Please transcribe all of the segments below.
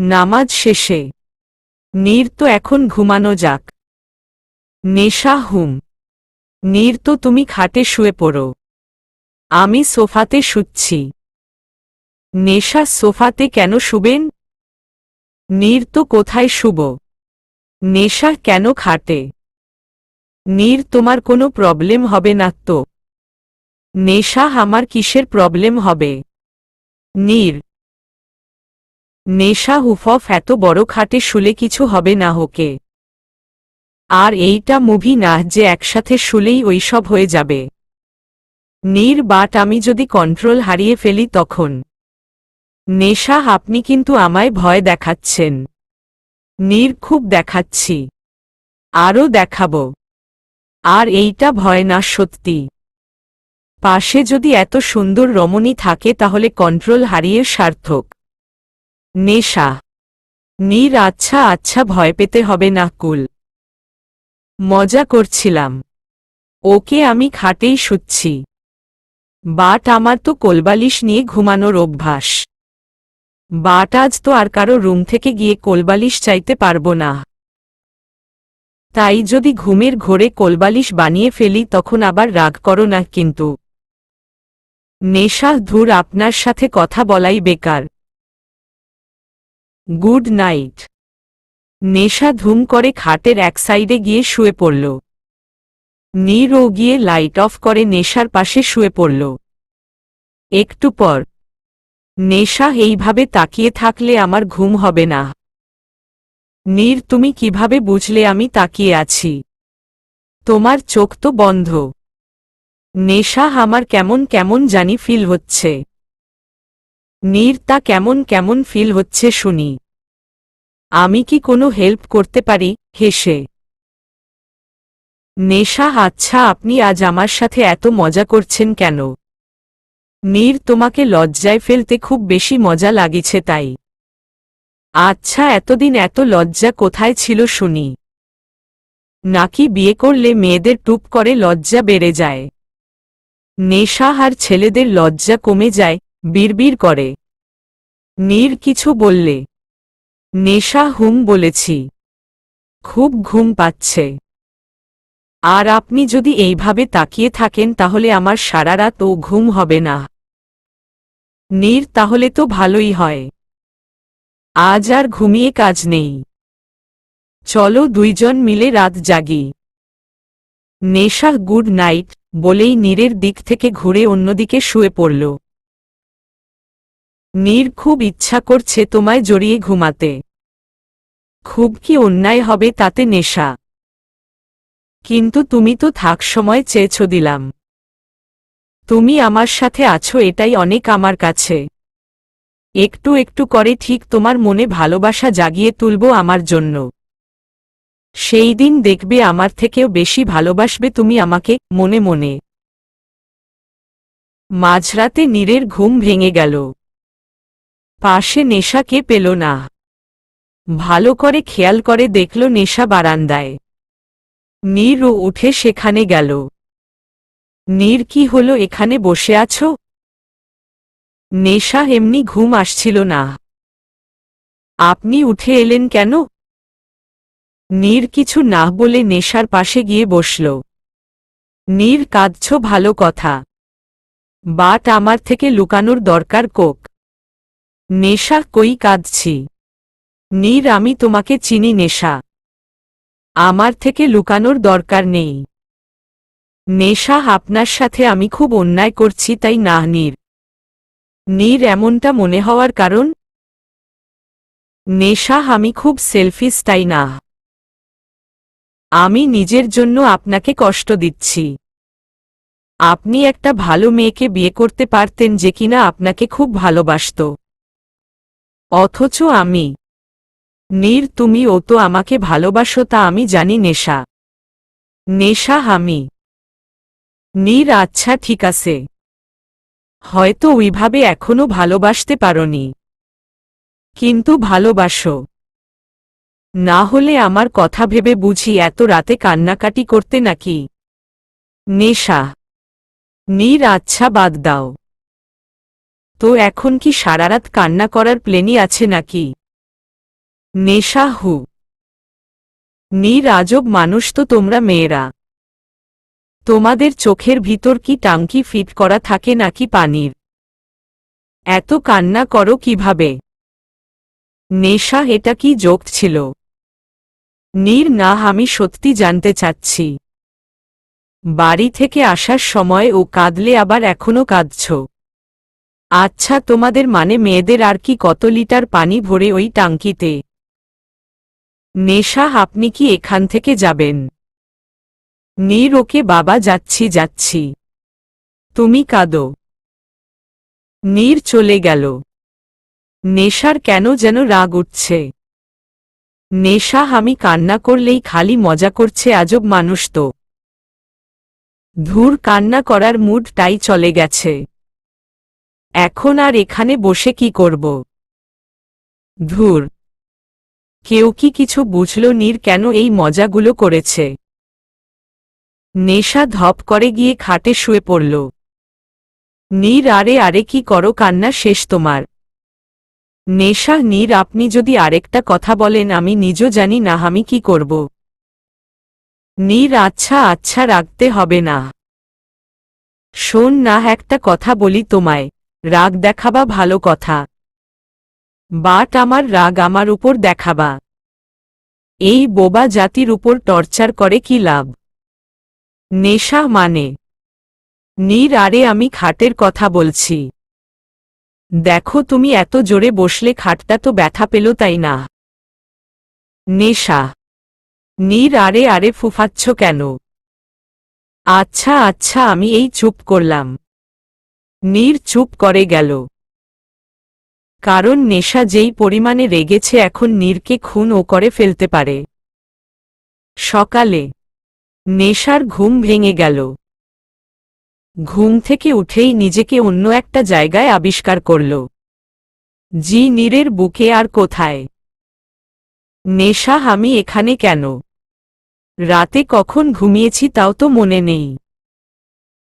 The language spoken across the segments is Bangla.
নামাজ শেষে নীর তো এখন ঘুমানো যাক। নেশা নীর তো তুমি খাটে শুয়ে পড়ো, আমি সোফাতে শুচ্ছি। নেশা সোফাতে কেন শুবেন? নীর তো কোথায় শুব? নেশা কেন খাটে? নীর তোমার কোনো প্রবলেম হবে না তো? নেশা আমার কিসের প্রবলেম হবে? নীর নেশা হুফফ এত বড় খাটে শুলে কিছু হবে না হোকে। আর এইটা মুভি না যে একসাথে শুলেই ওইসব হয়ে যাবে। নীর বাট আমি যদি কন্ট্রোল হারিয়ে ফেলি তখন? নেশা আপনি কিন্তু আমায় ভয় দেখাচ্ছেন। নীর খুব দেখাচ্ছি, আরও দেখাবো। আর এইটা ভয় না, সত্যি। পাশে যদি এত সুন্দর রমণী থাকে তাহলে কন্ট্রোল হারিয়ে সার্থক। নেশা নীর আচ্ছা আচ্ছা, ভয় পেতে হবে না, কুল। মজা করছিলাম। ওকে আমি খাটেই শুচ্ছি। বাট আমার তো কোলবালিশ নিয়ে ঘুমানোর অভ্যাস। বাট আজ তো আর কারো রুম থেকে গিয়ে কোলবালিশ চাইতে পারবো না। তাই যদি ঘুমের ঘোরে কোলবালিশ বানিয়ে ফেলি তখন আবার রাগ করো না কিন্তু। নেশা ধুর, আপনার সাথে কথা বলাই বেকার। Good night. নেশা ধুম করে খাটের এক সাইডে গিয়ে শুয়ে পড়ল। নীরও গিয়ে লাইট অফ করে নেশার পাশে শুয়ে পড়ল। একটু পর নেশা এইভাবে তাকিয়ে থাকলে আমার ঘুম হবে না। নীর তুমি কিভাবে বুঝলে আমি তাকিয়ে আছি? তোমার চোখ তো বন্ধ। নেশা আমার কেমন কেমন জানি ফিল হচ্ছে। নীর তা কেমন কেমন ফিল হচ্ছে শুনি। আমি কি কোনো হেল্প করতে পারি? হেসে নেশা আচ্ছা, আপনি আজ আমার সাথে এত মজা করছেন কেন? নীর তোমাকে লজ্জায় ফেলতে খুব বেশি মজা লাগিছে তাই। আচ্ছা, এতদিন এত লজ্জা কোথায় ছিল শুনি? নাকি বিয়ে করলে মেয়েদের টুপ করে লজ্জা বেড়ে যায়? নেশা আর ছেলেদের লজ্জা কমে যায়, বিড়বিড় করে। নীর কিছু বললে? নেশা বলেছি। খুব ঘুম পাচ্ছে। আর আপনি যদি এইভাবে তাকিয়ে থাকেন তাহলে আমার সারা রাত ও ঘুম হবে না। নীর তাহলে তো ভালোই হয়। আজ আর ঘুমিয়ে কাজ নেই। চলো দুইজন মিলে রাত জাগি। নেশা গুড নাইট বলেই নীরের দিক থেকে ঘুরে অন্যদিকে শুয়ে পড়ল। নীর খুব ইচ্ছা করছে তোমায় জড়িয়ে ঘুমাতে। খুব কি অন্যায় হবে তাতে নেশা? কিন্তু তুমি তো থাক সময় চেয়েছ, দিলাম। তুমি আমার সাথে আছো এটাই অনেক আমার কাছে। একটু একটু করে ঠিক তোমার মনে ভালোবাসা জাগিয়ে তুলব আমার জন্য। সেই দিন দেখবে আমার থেকেও বেশি ভালোবাসবে তুমি আমাকে, মনে মনে। মাঝরাতে নীরের ঘুম ভেঙে গেল। পাশে নেশাকে পেল না। ভালো করে খেয়াল করে দেখল নেশা বারান্দায়। নীরও উঠে সেখানে গেল। নীর কি হলো, এখানে বসে আছো? নেশা এমনি ঘুম আসছিল না। আপনি উঠে এলেন কেন? নীর কিছু না বলে নেশার পাশে গিয়ে বসল। নীর কাঁদছ, ভালো কথা। বাট আমার থেকে লুকানোর দরকার কোক? নেশা কই কাঁদছি? নীর আমি তোমাকে চিনি নেশা। আমার থেকে লুকানোর দরকার নেই। নেশা আপনার সাথে আমি খুব অন্যায় করছি তাই না? নীর নীর এমনটা মনে হওয়ার কারণ? নেশা আমি খুব সেলফিশ তাই না? আমি নিজের জন্য আপনাকে কষ্ট দিচ্ছি। আপনি একটা ভালো মেয়েকে বিয়ে করতে পারতেন যে কিনা আপনাকে খুব ভালোবাসত। অথচ আমি। নীর তুমি ও তো আমাকে ভালোবাসো তা আমি জানি নেশা। নেশা আমি। নীর আচ্ছা ঠিক আছে। হয়তো ওইভাবে এখনো ভালোবাসতে পারোনি, কিন্তু ভালোবাসো। না হলে আমার কথা ভেবে বুঝি এত রাতে কান্নাকাটি করতে নাকি? নেশা নীর আচ্ছা বাদ দাও তো, এখন কি সারারাত কান্না করার প্ল্যানই আছে নাকি? নেশা হু। নীর আজব মানুষ তো তোমরা মেয়েরা। তোমাদের চোখের ভিতর কি টাঙ্কি ফিট করা থাকে নাকি পানির? এত কান্না করো কিভাবে? নেশা এটা কি জোক ছিল? নীর না, আমি সত্যি জানতে চাচ্ছি। বাড়ি থেকে আসার সময় ও কাঁদলে আবার এখনো কাঁদছ। আচ্ছা, তোমাদের মানে মেয়েদের আর কি কত লিটার পানি ভরে ওই টাঙ্কিতে? নেশা, আপনি কি এখান থেকে যাবেন? নীর, ওকে বাবা, যাচ্ছি যাচ্ছি। তুমি কাঁদো। নীর চলে গেল। নেশার কেন যেন রাগ উঠছে। নেশা, আমি কান্না করলেই খালি মজা করছে, আজব মানুষ তো। ধুর, কান্না করার মুডটাই চলে গেছে। এখন আর এখানে বসে কি করব? ধুর। কেউ কি কিছু বুঝল নীর কেন এই মজাগুলো করেছে? নেশা ধপ করে গিয়ে খাটে শুয়ে পড়ল। নীর, আরে আরে কি করো, কান্না শেষ তোমার? নেশা, নীর, আপনি যদি আরেকটা কথা বলেন আমি নিজও জানি না আমি কি করব। নীর, আচ্ছা আচ্ছা, রাগতে হবে না। শোন না, একটা কথা বলি তোমায়। রাগ দেখাবা ভালো কথা, বাট আমার রাগ আমার উপর দেখাবা। এই বোবা জাতির উপর টর্চার করে কি লাভ? নেশা মানে? নীর, আরে আমি খাটের কথা বলছি। দেখো, তুমি এত জোরে বসলে খাটটা তো ব্যথা পেল, তাই না? নেশা। নীর, আরে আরে ফুফাচ্ছ কেন? আচ্ছা আচ্ছা, আমি এই চুপ করলাম। নীর চুপ করে গেল। কারণ নেশা যেই পরিমাণে রেগেছে এখন নীরকে খুন ও করে ফেলতে পারে। সকালে নেশার ঘুম ভেঙে গেল। ঘুম থেকে উঠেই নিজেকে অন্য একটা জায়গায় আবিষ্কার করল। জি, নীরের বুকে আর কোথায়? নেশা, আমি এখানে কেন? রাতে কখন ঘুমিয়েছি তাও তো মনে নেই।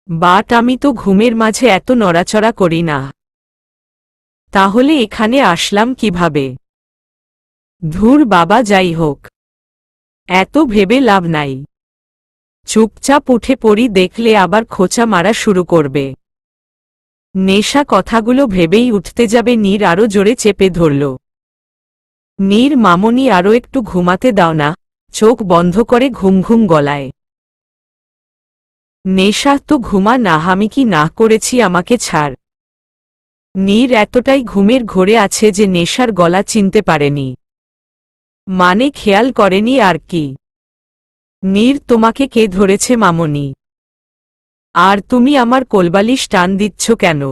বাট আমি তো ঘুমের মাঝে এত নড়াচড়া করি না। তাহলে এখানে আসলাম কিভাবে? ধুর বাবা, যাই হোক, এত ভেবে লাভ নাই। চুপচাপ উঠে পড়ি, দেখলে আবার খোঁচা মারা শুরু করবে। নেশা কথাগুলো ভেবেই উঠতে যাবে, নীর আরো জোরে চেপে ধরল। নীর, মামনি, আরো একটু ঘুমাতে দাও না? চোখ বন্ধ করে ঘুম ঘুম গলায়। নেশা, তো ঘুমা না, আমি কি না করেছি, আমাকে ছাড়। নীর এতটাই ঘুমের ঘোরে আছে যে নেশার গলা চিনতে পারেনি, মানে খেয়াল করেনি আর কি। নীর, তোমাকে কে ধরেছে মামনি? আর তুমি আমার কোলবালিশ টান দিচ্ছ কেন?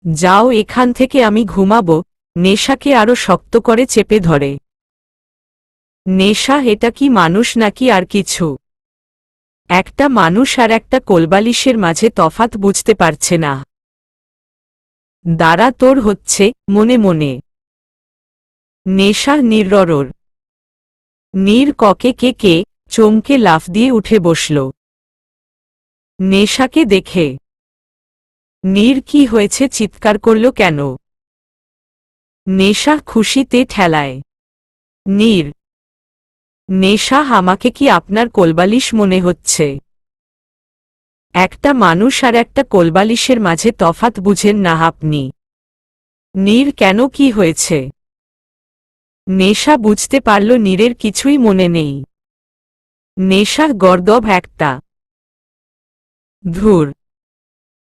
যাও এখান থেকে, আমি ঘুমাবো। নেশাকে আরো শক্ত করে চেপে ধরে। নেশা, এটা কি মানুষ নাকি আর কিছু? একটা মানুষ আর একটা কোলবালিশের মাঝে তফাৎ বুঝতে পারছে না। দাঁড়া, তোর হচ্ছে মনে মনে। নেশা নির্রর। নীর ককে কে কে চমকে লাফ দিয়ে উঠে বসল নেশাকে দেখে। নীর, কি হয়েছে, চিৎকার করল কেন? নেশা খুশিতে ঠেলায়। নীর। নেশা, আমাকে কি আপনার কোলবালিশ মনে হচ্ছে? একটা মানুষ আর একটা কোলবালিশের মাঝে তফাৎ বুঝেন না আপনি? নীর, কেন, কি হয়েছে? নেশা বুঝতে পারল নীরের কিছুই মনে নেই। নেশা গর্দভ একটা। ধুর।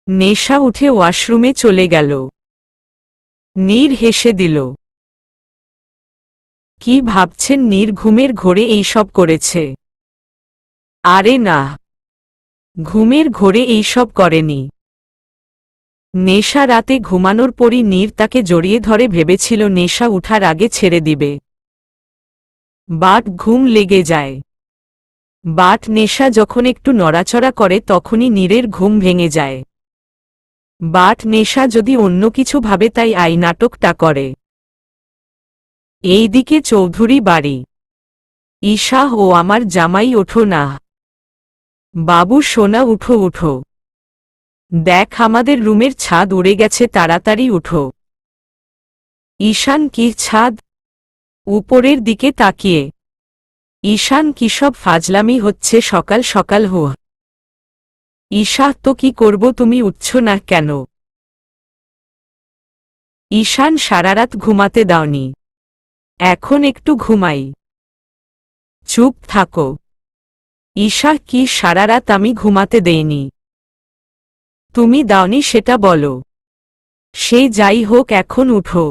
নেশা উঠে ওয়াশরুমে চলে গেল। নীর হেসে দিল। কি ভাবছেন নীর ঘুমের ঘোরে এইসব করেছে? আরে না, ঘুমের ঘোরে এইসব করেনি। নেশা রাতে ঘুমানোর পরই নীর তাকে জড়িয়ে ধরে ভেবেছিল নেশা উঠার আগে ছেড়ে দিবে। বাট ঘুম লেগে যায়। বাট নেশা যখন একটু নড়াচড়া করে তখনই নীরের ঘুম ভেঙে যায়। বাট নেশা যদি অন্য কিছু ভাবে তাই আই নাটকটা করে। এইদিকে চৌধুরী বাড়ি। ঈশা, ও আমার জামাই, ওঠো না। বাবু সোনা, উঠো উঠো। দেখ, আমাদের রুমের ছাদ উড়ে গেছে, তাড়াতাড়ি উঠো। ঈশান, কি ছাদ? উপরের দিকে তাকিয়ে। ঈশান কি সব ফাজলামি হচ্ছে সকাল সকাল? ঈশা, তো কি করব, তুমি উঠছ না কেন? ঈশান, সারারাত ঘুমাতে দাওনি, এখন একটু ঘুমাই। চুপ থাকো। ঈশা, কি সারারাত আমি ঘুমাতে দেইনি? তুমি দাওনি সেটা বলো। সে যাই হোক, এখন উঠো।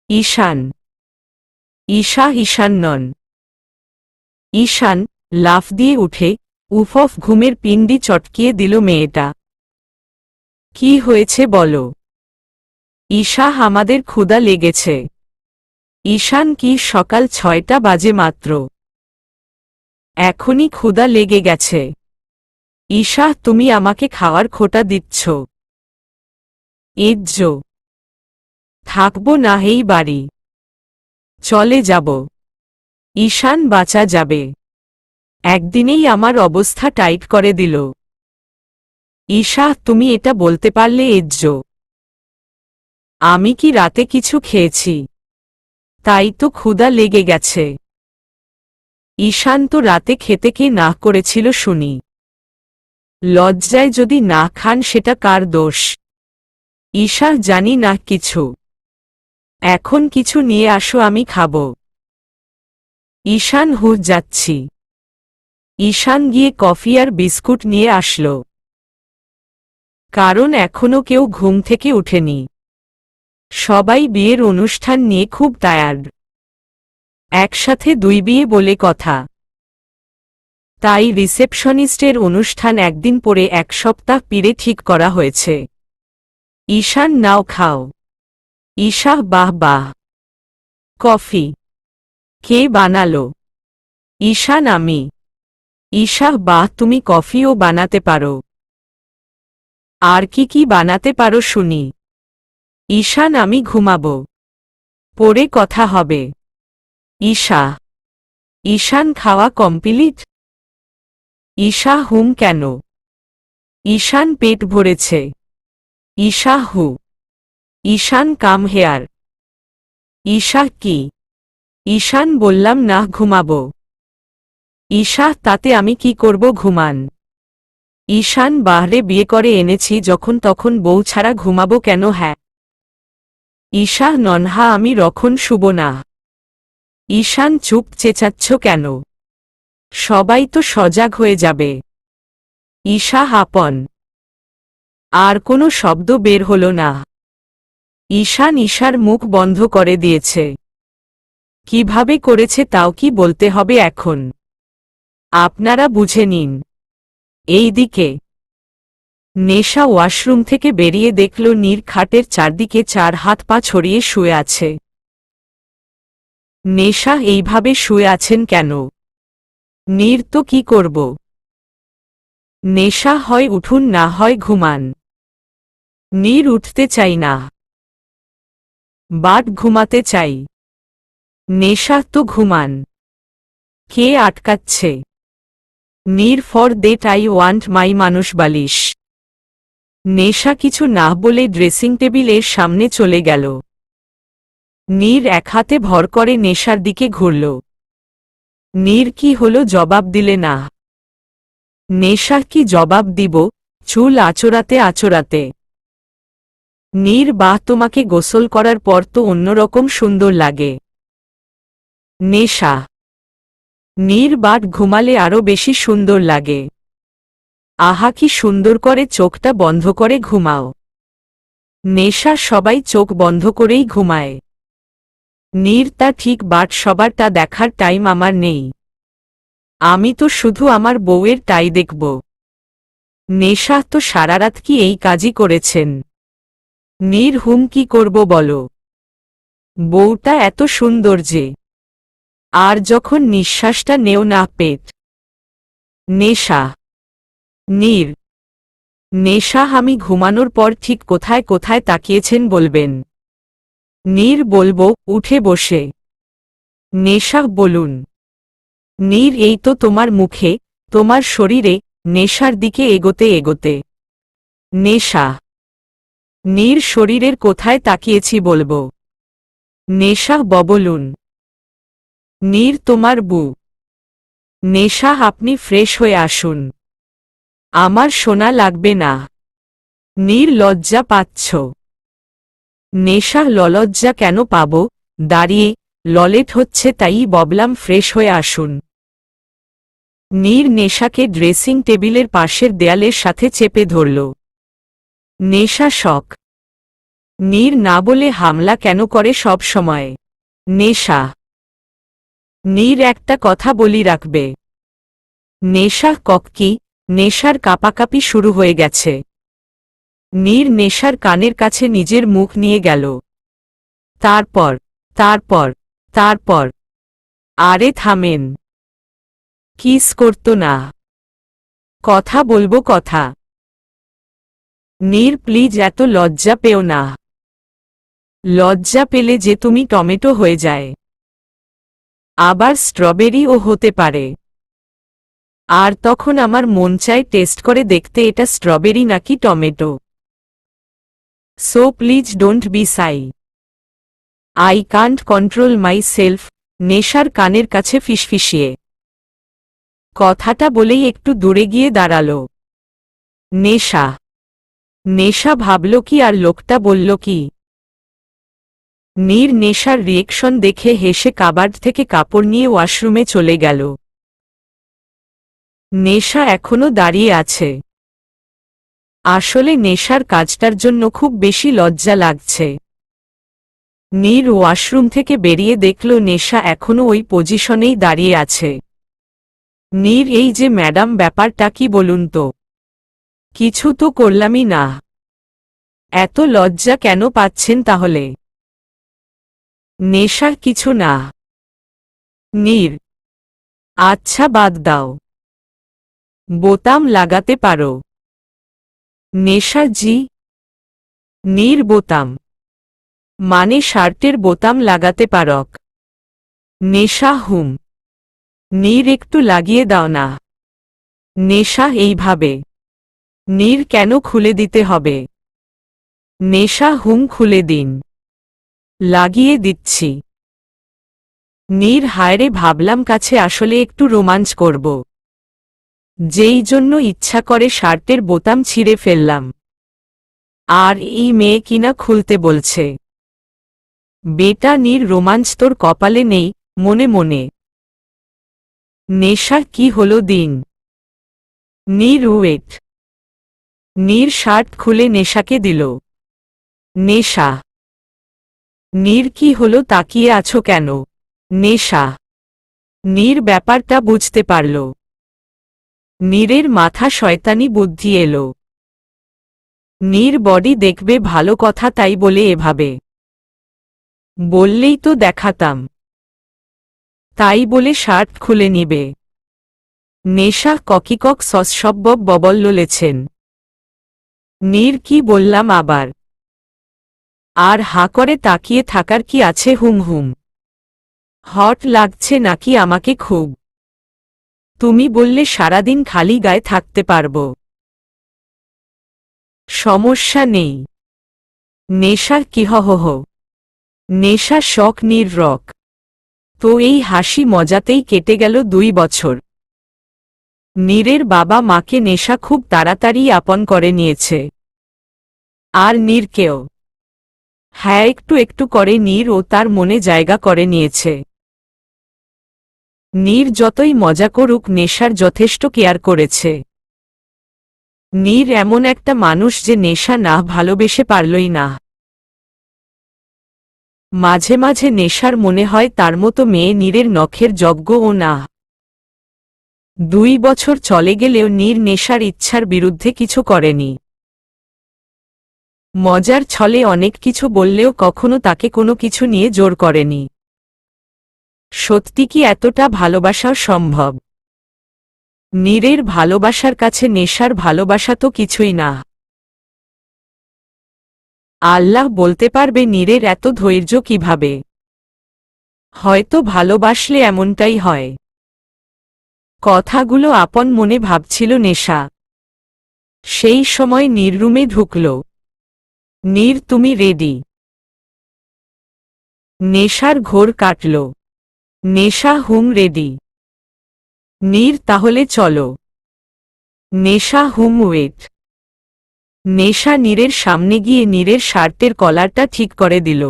ঈশান। ঈশা ঈশান নন। ঈশান লাফ দিয়ে উঠে উফ, ঘুমের পিণ্ডি চটকিয়ে দিল মেয়েটা। কি হয়েছে বলো? ঈশা, আমাদের ক্ষুধা লেগেছে। ঈশান, কি সকাল 6টা বাজে মাত্র, এখনই ক্ষুধা লেগে গেছে? ঈশা, তুমি আমাকে খাওয়ার খোটা দিচ্ছ? এজ্জ, থাকবো না এই বাড়ি, চলে যাব। ঈশান, বাঁচা যাবে, একদিনেই আমার অবস্থা টাইট করে দিল। ঈশা, তুমি এটা বলতে পারলে এজ্জ? আমি কি রাতে কিছু খেয়েছি? তাই তো ক্ষুধা লেগে গেছে। ঈশান, তো রাতে খেতে কে না করেছিল শুনি? লজ্জায় যদি না খান সেটা কার দোষ? ঈশা, জানি না কিছু, এখন কিছু নিয়ে আসো, আমি খাব। ঈশান, যাচ্ছি। ঈশান গিয়ে কফি আর বিস্কুট নিয়ে আসলো, কারণ এখনো কেউ ঘুম থেকে উঠেনি। সবাই বিয়ের অনুষ্ঠান নিয়ে খুব টায়ার্ড, একসাথে 2 বিয়ে বলে কথা। তাই রিসেপশনিস্টের অনুষ্ঠান একদিন পরে 1 সপ্তাহ পরে ঠিক করা হয়েছে। ঈশান, নাও খাও। ঈশা, বাহ বাহ। কফি কে বানালো? ঈশান, আমি। ঈশা, বাহ, তুমি কফিও বানাতে পারো? আর কি কি বানাতে পারো শুনি? ঈশান, আমি ঘুমাবো, পরে কথা হবে। ঈশা। ঈশান, খাওয়া কমপ্লিট? ঈশা, কেন? ঈশান, পেট ভরেছে। ঈশা, ঈশান, কাম হেয়ার। ঈশা, কি? ঈশান, বললাম না ঘুমাবো। ঈশা, তাতে আমি কি করব, ঘুমান। ঈশান, বাহরে বিয়ে করে এনেছি যখন তখন বউ ছাড়া ঘুমাবো কেন? হ্যাঁ। ঈশা, ননহা, আমি রখন শুব না। ঈশান, চুপ, চেঁচাচ্ছ কেন? সবাই তো সজাগ হয়ে যাবে। ঈশা, আপন। আর কোনো শব্দ বের হল না। ঈশান ঈশার মুখ বন্ধ করে দিয়েছে। কিভাবে করেছে তাও কি বলতে হবে এখন? আপনারা বুঝে নিন। এইদিকে নেশা ওয়াশরুম থেকে বেরিয়ে দেখল নীর খাটের চারদিকে 4 হাত পা ছড়িয়ে শুয়ে আছে। নেশা, এইভাবে শুয়ে আছেন কেন? নীর, তো কি করব? নেশা, হয় উঠুন না হয় ঘুমান। নীর, উঠতে চাই না, বাট ঘুমাতে চাই। নেশা, তো ঘুমান। কে আটকাচ্ছে? Neer, for that I want my মানুষ বালিশ। নেশা কিছু না বলে ড্রেসিং টেবিলের সামনে চলে গেল। নীর এক হাতে ভর করে নেশার দিকে ঘুরল। নীর, কি হলো, জবাব দিলে না? নেশা, কি জবাব দিব, চুল আঁচড়াতে আঁচড়াতে। নীর, বাহ, তোমাকে গোসল করার পর তো অন্যরকম সুন্দর লাগে। নেশা। নীর, বাট ঘুমালে আরো বেশি সুন্দর লাগে। আহা, কি সুন্দর করে চোখটা বন্ধ করে ঘুমাও। নেশা, সবাই চোখ বন্ধ করেই ঘুমায়। নীর, তা ঠিক, বাট সবারটা দেখার টাইম আমার নেই। আমি তো শুধু আমার বউয়ের টাই দেখব। নেশা, তো সারারাত কি এই কাজই করেছেন? নীর, কি করব বলো? বউটা এত সুন্দর যে, আর যখন নিঃশ্বাসটা নেও না পেট। নেশা। নীর। নেশা, আমি ঘুমানোর পর ঠিক কোথায় কোথায় তাকিয়েছেন বলবেন? নীর, বলবো, উঠে বসে। নেশা, বলুন। নীর, এই তো তোমার মুখে, তোমার শরীরে। নেশার দিকে এগোতে এগোতে। নেশা। নীর, শরীরের কোথায় তাকিয়েছি বলবো? নেশা, বলুন। নীর তোমার বউ। নেশা আপনি ফ্রেশ হয়ে আসুন। আমার সোনা লাগবে না। নীর লজ্জা পাচ্ছ? নেশা লজ্জা কেন পাব, দাঁড়িয়ে ললেট হচ্ছে তাই ববলাম ফ্রেশ হয়ে আসুন। নীর নেশাকে ড্রেসিং টেবিলের পাশের দেয়ালের সাথে চেপে ধরল। নেশা শক। নীর না বলে হামলা কেন করে সব সময়? নেশা। নীর একটা কথা বলি রাখবে। নেশা কক্কি। নেশার কাঁপাকাঁপি শুরু হয়ে গেছে। নীর নেশার কানের কাছে নিজের মুখ নিয়ে গেল। তারপর তারপর তারপর আরে থামেন। কিস করতো না। কথা বলবো কথা। নীর প্লিজ এত লজ্জা পেও না। লজ্জা পেলে যে তুমি টমেটো হয়ে যায়। আবার স্ট্রবেরিও হতে পারে। আর তখন আমার মন চায় টেস্ট করে দেখতে এটা স্ট্রবেরি নাকি tomato. So please don't be shy. I can't control myself. নেশার কানের কাছে ফিসফিসিয়ে কথাটা বলেই একটু দূরে গিয়ে দাঁড়াল। নেশা। নেশা ভাবল কি আর লোকটা বলল কি? নীর নেশার রিয়েকশন দেখে হেসে কাবার্ড থেকে কাপড় নিয়ে ওয়াশরুমে চলে গেল। নেশা এখনো দাঁড়িয়ে আছে। আসলে নেশার কাজটার জন্য খুব বেশি লজ্জা লাগছে। নীর ওয়াশরুম থেকে বেরিয়ে দেখল নেশা এখনো ওই পজিশনেই দাঁড়িয়ে আছে। নীর এই যে ম্যাডাম ব্যাপারটা কি বলুন তো? কিছু তো করলামই না। এত লজ্জা কেন পাচ্ছেন তাহলে? নেশার কিছু না। নীর। আচ্ছা বাদ দাও। বোতাম লাগাতে পারো। নেশা জি। নীর বোতাম মানে শার্টের বোতাম লাগাতে পারক? নেশা হুম। নীর একটু লাগিয়ে দাও না। নেশা এইভাবে। নীর কেন খুলে দিতে হবে? নেশা হুম খুলে দিন। লাগিয়ে দিচ্ছি। নীর হায়রে ভাবলাম কাছে আসলে একটু রোমাঞ্চ করব। যেই জন্য ইচ্ছা করে শার্টের বোতাম ছিঁড়ে ফেললাম। আর এই মেয়ে কিনা খুলতে বলছে। বেটা নীর রোমাঞ্চ তোর কপালে নেই, মনে মনে। নেশা কি হলো দিন? নীর ওয়েট। নীর শার্ট খুলে নেশাকে দিল। নেশা। নীর কি হলো তাকিয়ে আছো কেন? নেশা। নীর ব্যাপারটা বুঝতে পারল। নীরের মাথা শয়তানি বুদ্ধি এলো। নীর বডি দেখবে ভালো কথা তাই বলে এভাবে বললেই তো দেখাতাম। তাই বলে শার্ট খুলে নিবে? নেশা ককিকক সসব্বব ববল্লেছেন। নীর কি বললাম আবার? আর হাঁ করে তাকিয়ে থাকার কি আছে? হুম হুম। হট লাগছে নাকি আমাকে খুব? তুমি বললে সারাদিন খালি গায়ে থাকতে পারব। সমস্যা নেই। নেশার কি হহ। নেশা শখ নীর রক। তো এই হাসি মজাতেই কেটে গেল 2 বছর। নীরের বাবা মাকে নেশা খুব তাড়াতাড়ি আপন করে নিয়েছে। আর নীরকেও। হ্যাঁ একটু একটু করে নীর ও তার মনে জায়গা করে নিয়েছে। নীর যতই মজা করুক নেশার যথেষ্ট কেয়ার করেছে। নীর এমন একটা মানুষ যে নেশা না ভালোবেসে পারলই না। মাঝে মাঝে নেশার মনে হয় তার মতো মেয়ে নীরের নখের যজ্ঞও না। 2 বছর চলে গেলেও নীর নেশার ইচ্ছার বিরুদ্ধে কিছু করেনি। মজার ছলে অনেক কিছু বললেও কখনো তাকে কোনো কিছু নিয়ে জোর করেনি। সত্যি কি এতটা ভালোবাসাও সম্ভব? নীরের ভালোবাসার কাছে নেশার ভালোবাসা তো কিছুই না। আল্লাহ বলতে পারবে নীরের এত ধৈর্য কিভাবে। হয়তো ভালোবাসলে এমনটাই হয়। কথাগুলো আপন মনে ভাবছিল নেশা। সেই সময় নীর রুমে ঢুকল। নীর তুমি রেডি? নেশার ঘোর কাটল। নেশা হুম রেডি। নীর তাহলে চলো। নেশা হুম ওয়েট। নেশা নীরের সামনে গিয়ে নীরের শার্টের কলারটা ঠিক করে দিল।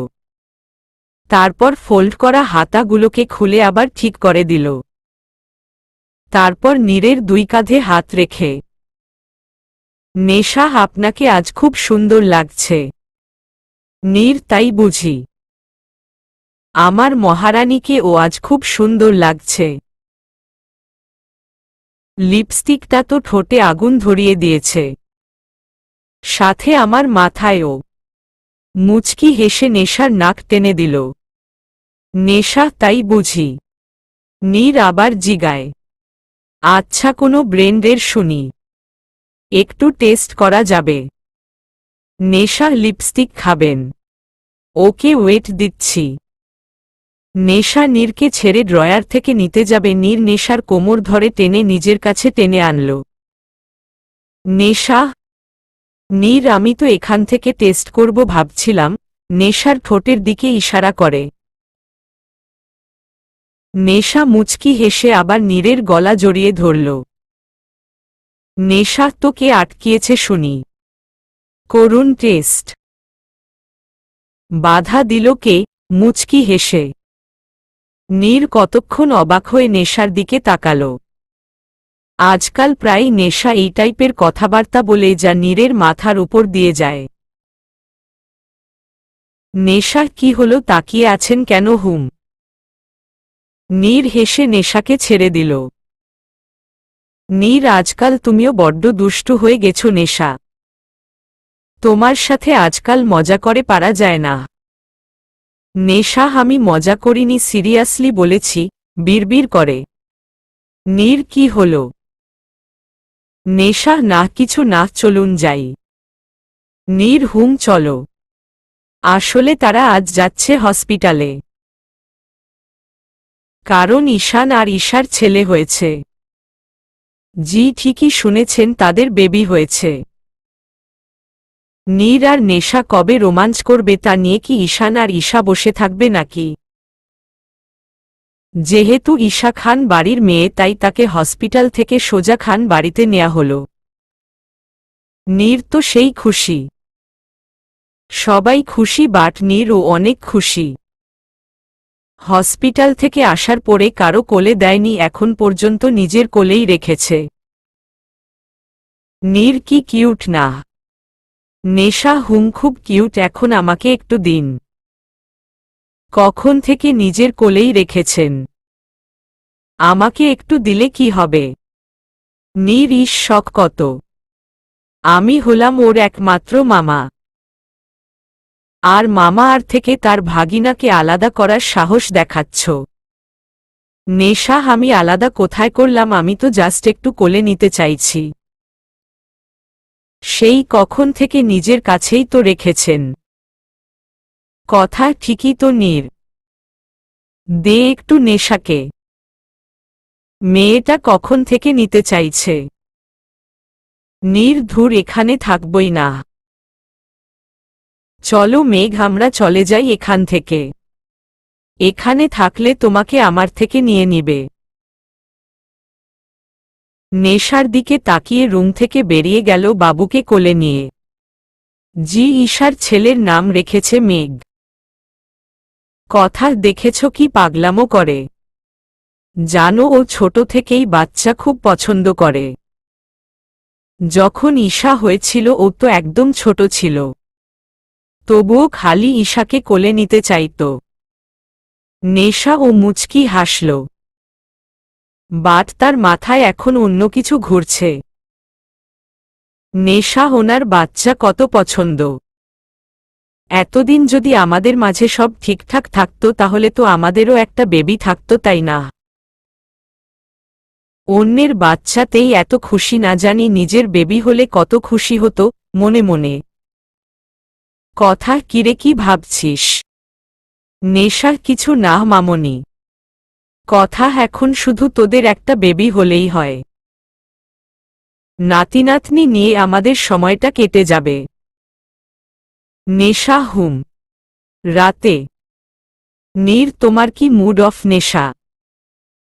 তারপর ফোল্ড করা হাতাগুলোকে খুলে আবার ঠিক করে দিল। তারপর নীরের দুই কাঁধে হাত রেখে, নেশা আপনাকে আজ খুব সুন্দর লাগছে। নীর তাই বুঝি? আমার মহারানীকে ও আজ খুব সুন্দর লাগছে। লিপস্টিকটা তো ঠোঁটে আগুন ধরিয়ে দিয়েছে, সাথে আমার মাথায়ও। মুচকি হেসে নেশার নাক টেনে দিল। নেশা তাই বুঝি? নীর আবার জিগায়, আচ্ছা কোনো ব্র্যান্ডের শুনি, একটু টেস্ট করা যাবে? নেশা লিপস্টিক খাবেন? ওকে ওয়েট দিচ্ছি। নেশা নীরকে ছেড়ে ড্রয়ার থেকে নিতে যাবে, নীর নেশার কোমর ধরে টেনে নিজের কাছে টেনে আনল। নেশা, নীর আমি তো এখান থেকে টেস্ট করব ভাবছিলাম। নেশার ঠোঁটের দিকে ইশারা করে। নেশা মুচকি হেসে আবার নীরের গলা জড়িয়ে ধরল। নেশা তো কে আটকিয়েছে শুনি, করুন টেস্ট। বাধা দিল কে? মুচকি হেসে। নীর কতক্ষণ অবাক হয়ে নেশার দিকে তাকাল। আজকাল প্রায় নেশা এই টাইপের কথাবার্তা বলে যা নীরের মাথার উপর দিয়ে যায়। নেশা কি হলো, তাকিয়ে আছেন কেন? হুম। নীর হেসে নেশাকে ছেড়ে দিল। নীর আজকাল তুমিও বড্ড দুষ্টু হয়ে গেছো নেশা। তোমার সাথে আজকাল মজা করে পারা যায় না। নেশা আমি মজা করিনি, সিরিয়াসলি বলেছি, বিড়বিড় করে। নীর কি হল? নেশা না কিছু না, চলুন যাই। নীর হুম চলো। আসলে তারা আজ যাচ্ছে হসপিটালে, কারণ ঈশান আর ঈশার ছেলে হয়েছে। জি ঠিকই শুনেছেন, তাদের বেবি হয়েছে। নীর আর নেশা কবে রোমাঞ্চ করবে তা নিয়ে কি ঈশান আর ঈশা বসে থাকবে নাকি? যেহেতু ঈশা খান বাড়ির মেয়ে তাই তাকে হসপিটাল থেকে সোজা খান বাড়িতে নেয়া হল। নীর তো সেই খুশি। সবাই খুশি, বাট নীরও অনেক খুশি। হসপিটাল থেকে আসার পরে কারো কোলে দেয়নি, এখন পর্যন্ত নিজের কোলেই রেখেছে। নীর কি কিউট না? নেশা হুম খুব কিউট, এখন আমাকে একটু দিন। কখন থেকে নিজের কোলেই রেখেছেন? আমাকে একটু দিলে কি হবে? নীর ইস শখ কত! আমি হলাম ওর একমাত্র মামা। আর মামা আর থেকে তার ভাগিনাকে আলাদা করার সাহস দেখাচ্ছ? নেশা আমি আলাদা কোথায় করলাম, আমি তো জাস্ট একটু কোলে নিতে চাইছি। সেই কখন থেকে নিজের কাছেই তো রেখেছেন। কথা ঠিকই তো নীর। দে একটু নেশাকে। মেয়েটা কখন থেকে নিতে চাইছে। নীর ধুর, এখানে থাকবই না। চলো মেঘ, আমরা চলে যাই এখান থেকে। এখানে থাকলে তোমাকে আমার থেকে নিয়ে নিবে। নেশার দিকে তাকিয়ে রুম থেকে বেরিয়ে গেল বাবুকে কোলে নিয়ে। জি ঈশার ছেলের নাম রেখেছে মেঘ। কথা দেখেছ কি পাগলামো করে? জানো ও ছোট থেকেই বাচ্চা খুব পছন্দ করে। যখন ঈশা হয়েছিল ও তো একদম ছোট ছিল, তবুও খালি ঈশাকে কোলে নিতে চাইত। নেশা ও মুচকি হাসল, বাট তার মাথায় এখন অন্য কিছু ঘুরছে। নেশা ওনার বাচ্চা কত পছন্দ। এতদিন যদি আমাদের মাঝে সব ঠিকঠাক থাকতো তাহলে তো আমাদেরও একটা বেবি থাকতো, তাই না? অন্যের বাচ্চাতেই এত খুশি, না জানি নিজের বেবি হলে কত খুশি হতো মনে মনে। কথা কিরে, কি ভাবছিস? নেশা কিছু না মামনি। কথা এখন শুধু তোদের একটা বেবি হলেই হয়। নাতিনাতনি নিয়ে আমাদের সময়টা কেটে যাবে। নেশা হুম। রাতে। নীর তোমার কি মুড অফ নেশা?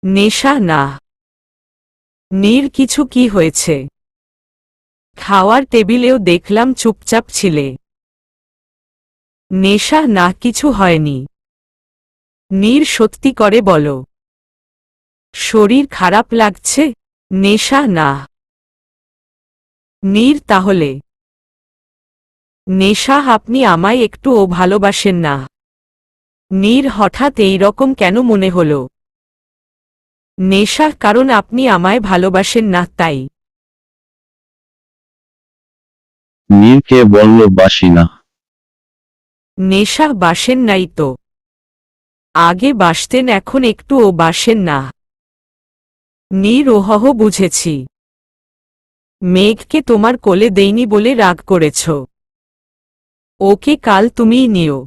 নেশা না। নীর কিছু কি হয়েছে? খাওয়ার টেবিলেও দেখলাম চুপচাপ ছিলে। নেশা না, কিছু হয়নি। নীর সত্যি করে বলো। শরীর খারাপ লাগছে? নেশা না। নীর তাহলে নেশা, আপনি আমায় একটুও ভালোবাসেন না। নীর হঠাৎ এই রকম কেন মনে হলো? নেশা, কারণ আপনি আমায় ভালোবাসেন না তাই। নীরকে বলল বাসি না। নেশা, বাসেন নাই তো? আগে বাসতেন, এখন একটুও বাসেন না। নীর ওহহ, বুঝেছি। মেঘকে তোমার কোলে দেইনি বলে রাগ করেছ। ওকে কাল তুমিই নিও।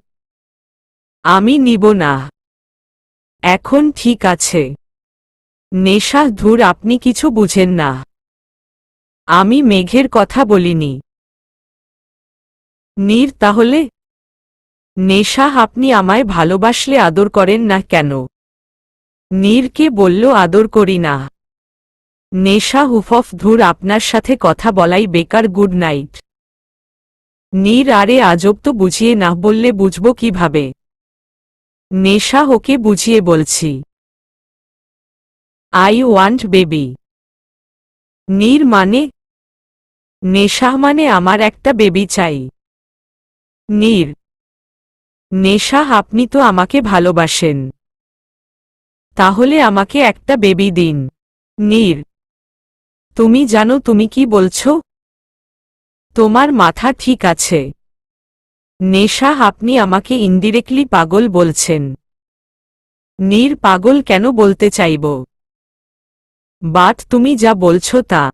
আমি নিব না। এখন ঠিক আছে। নেশা, ধুর, আপনি কিছু বুঝেন না। আমি মেঘের কথা বলিনি। নীর তাহলে? নেশা, আপনি আমায় ভালোবাসলে আদর করেন না কেন? নীরকে বলল আদর করি না। নেশা, হুফফ, ধুর, আপনার সাথে কথা বলাই বেকার, গুড নাইট। নীর, আরে আজব তো, বুঝিয়ে না বললে বুঝব কিভাবে? নেশা, ওকে বুঝিয়ে বলছি। I want baby. নীর, মানে? নেশা, মানে আমার একটা বেবি চাই। নীর, নেশা, আপনি তো আমাকে ভালোবাসেন। তাহলে আমাকে একটা বেবি দিন। নীর, তুমি জানো তুমি কি বলছো? তোমার মাথা ঠিক আছে? নেশা, আপনি আমাকে ইনডিরেক্টলি পাগল বলছেন। নীর, পাগল কেন বলতে চাইব? বাট তুমি যা বলছো তা।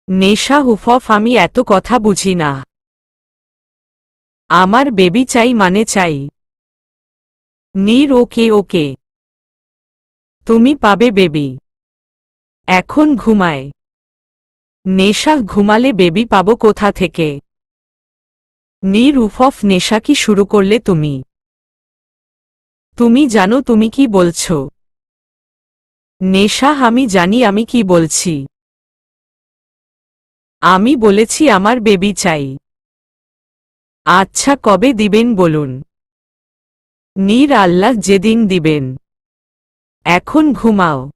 নেশা, হুফফ, আমি এত কথা বুঝি না। আমার বেবি চাই মানে চাই। নীর, ওকে ওকে। তুমি পাবে বেবি। এখন ঘুমায়। নেশা, ঘুমালে বেবি পাবো কোথা থেকে? নীর, উফফ, নেশা, কি শুরু করলে তুমি? তুমি জানো তুমি কি বলছো? নেশা, আমি জানি আমি কি বলছি। আমি বলেছি আমার বেবি চাই। আচ্ছা, কবে দিবেন বলুন? নীর, আল্লাহ যেদিন দিবেন। এখন ঘুমাও।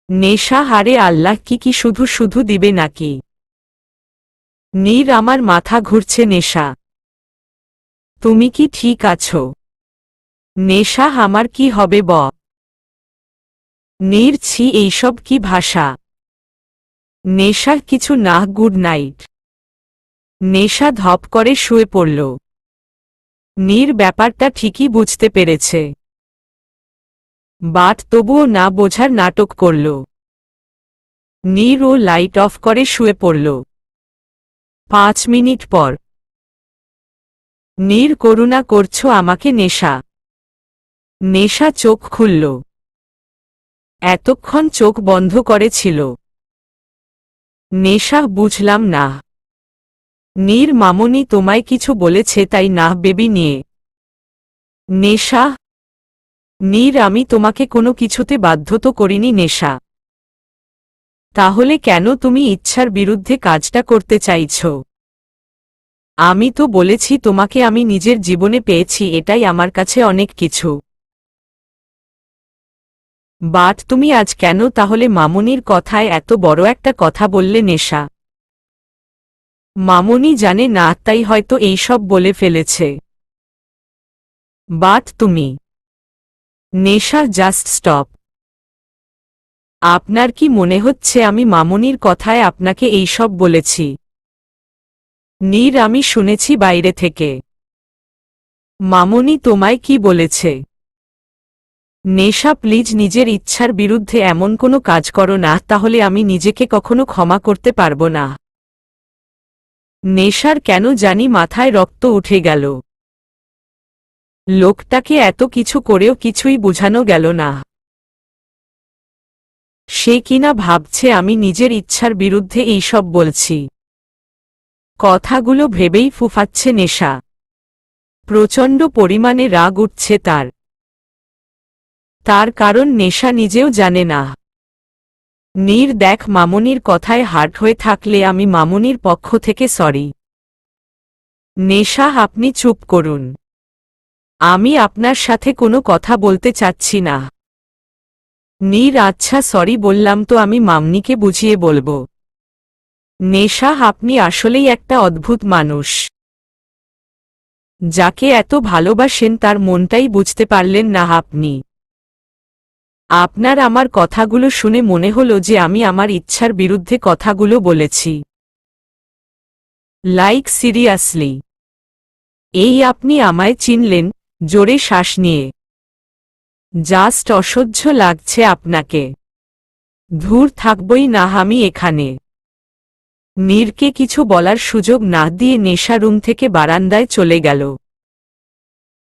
নেশা, হারে আল্লাহ, কি কি শুধু শুধু দিবে নাকি? নীর, আমার মাথা ঘুরছে। নেশা, তুমি কি ঠিক আছো? নেশা, আমার কি হবে ব? নীর, ছি, এইসব কি ভাষা? নেশা, কিছু না, গুড নাইট। নেশা ধপ করে শুয়ে পড়ল। নীর ব্যাপারটা ঠিকই বুঝতে পেরেছে। বাট তবুও না বোঝার নাটক করল। নীর ও লাইট অফ করে শুয়ে পড়ল। 5 মিনিট পর। নীর, করুণা করছো আমাকে? নেশা। নেশা চোখ খুলল। এতক্ষণ চোখ বন্ধ করেছিল। নেশা, বুঝলাম না। নীর, মামুনি তোমায় কিছু বলেছে তাই না বেবি নিয়ে? নেশা, নীর, আমি তোমাকে কোনো কিছুতে বাধ্য তো করিনি। নেশা, তাহলে কেন তুমি ইচ্ছার বিরুদ্ধে কাজটা করতে চাইছ? আমি তো বলেছি তোমাকে আমি নিজের জীবনে পেয়েছি, এটাই আমার কাছে অনেক কিছু। বাট তুমি আজ কেন তাহলে মামুনির কথায় এত বড় একটা কথা বললে? নেশা, মামুনি জানে না তাই হয়তো এইসব বলে ফেলেছে। বাট তুমি। নেশা, জাস্ট স্টপ। আপনার কি মনে হচ্ছে আমি মামুনির কথায় আপনাকে এইসব বলেছি? নীর, আমি শুনেছি বাইরে থেকে। মামুনি তোমায় কি বলেছে? নেশা, প্লিজ নিজের ইচ্ছার বিরুদ্ধে এমন কোনো কাজ করো না, তাহলে আমি নিজেকে কখনো ক্ষমা করতে পারবো না। নেশার কেন জানি মাথায় রক্ত উঠে গেল। লোকটাকে এত কিছু করেও কিছুই বুঝানো গেল না। সে কিনা ভাবছে আমি নিজের ইচ্ছার বিরুদ্ধে এইসব বলছি। কথাগুলো ভেবেই ফুফাচ্ছে নেশা। প্রচণ্ড পরিমাণে রাগ উঠছে তার। তার কারণ নেশা নিজেও জানে না। নীর দেখ, মামুনির কথায় হার্ট হয়ে থাকলে আমি মামুনির পক্ষ থেকে সরি। নেশা আপনি চুপ করুন, আমি আপনার সাথে কোনো কথা বলতে চাচ্ছি না। নীর আচ্ছা সরি বললাম তো, আমি মামনিকে বুঝিয়ে বলবো। নেশা আপনি আসলেই একটা অদ্ভুত মানুষ। যাকে এত ভালোবাসেন তার মনটাই বুঝতে পারলেন না আপনি। আপনার আমার কথাগুলো শুনে মনে হলো যে আমি আমার ইচ্ছার বিরুদ্ধে কথাগুলো বলেছি। Like seriously. এই আপনি আমায় চিনলেন? জোরে শ্বাস নিয়ে। জাস্ট অসহ্য লাগছে আপনাকে। ধুর, থাকবই না আমি এখানে। নীরকে কিছু বলার সুযোগ না দিয়ে নেশা রুম থেকে বারান্দায় চলে গেল।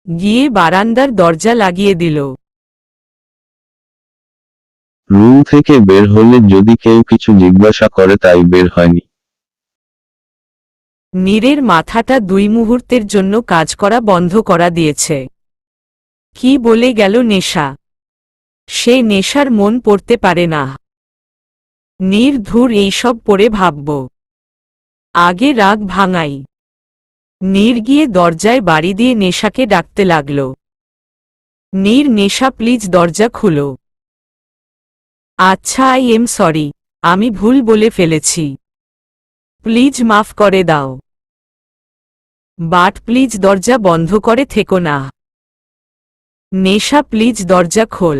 গিয়ে বারান্দার দরজা লাগিয়ে দিল। রুম থেকে বের হলে যদি কেউ কিছু জিজ্ঞাসা করে তাই বের হয়নি। নীরের মাথাটা 2 মুহূর্তের জন্য কাজ করা বন্ধ করা দিয়েছে। কি বলে গেল নেশা? সে নেশার মন পড়তে পারে না। নীর ধুর, এইসব পড়ে ভাবব, আগে রাগ ভাঙাই। নীর গিয়ে দরজায় বাড়ি দিয়ে নেশাকে ডাকতে লাগল। নীর, নেশা প্লিজ দরজা খুলো। আচ্ছা, আই এম সরি, আমি ভুল বলে ফেলেছি, প্লিজ মাফ করে দাও। বাট প্লিজ দরজা বন্ধ করে থেকো না। নেশা প্লিজ দরজা খোল।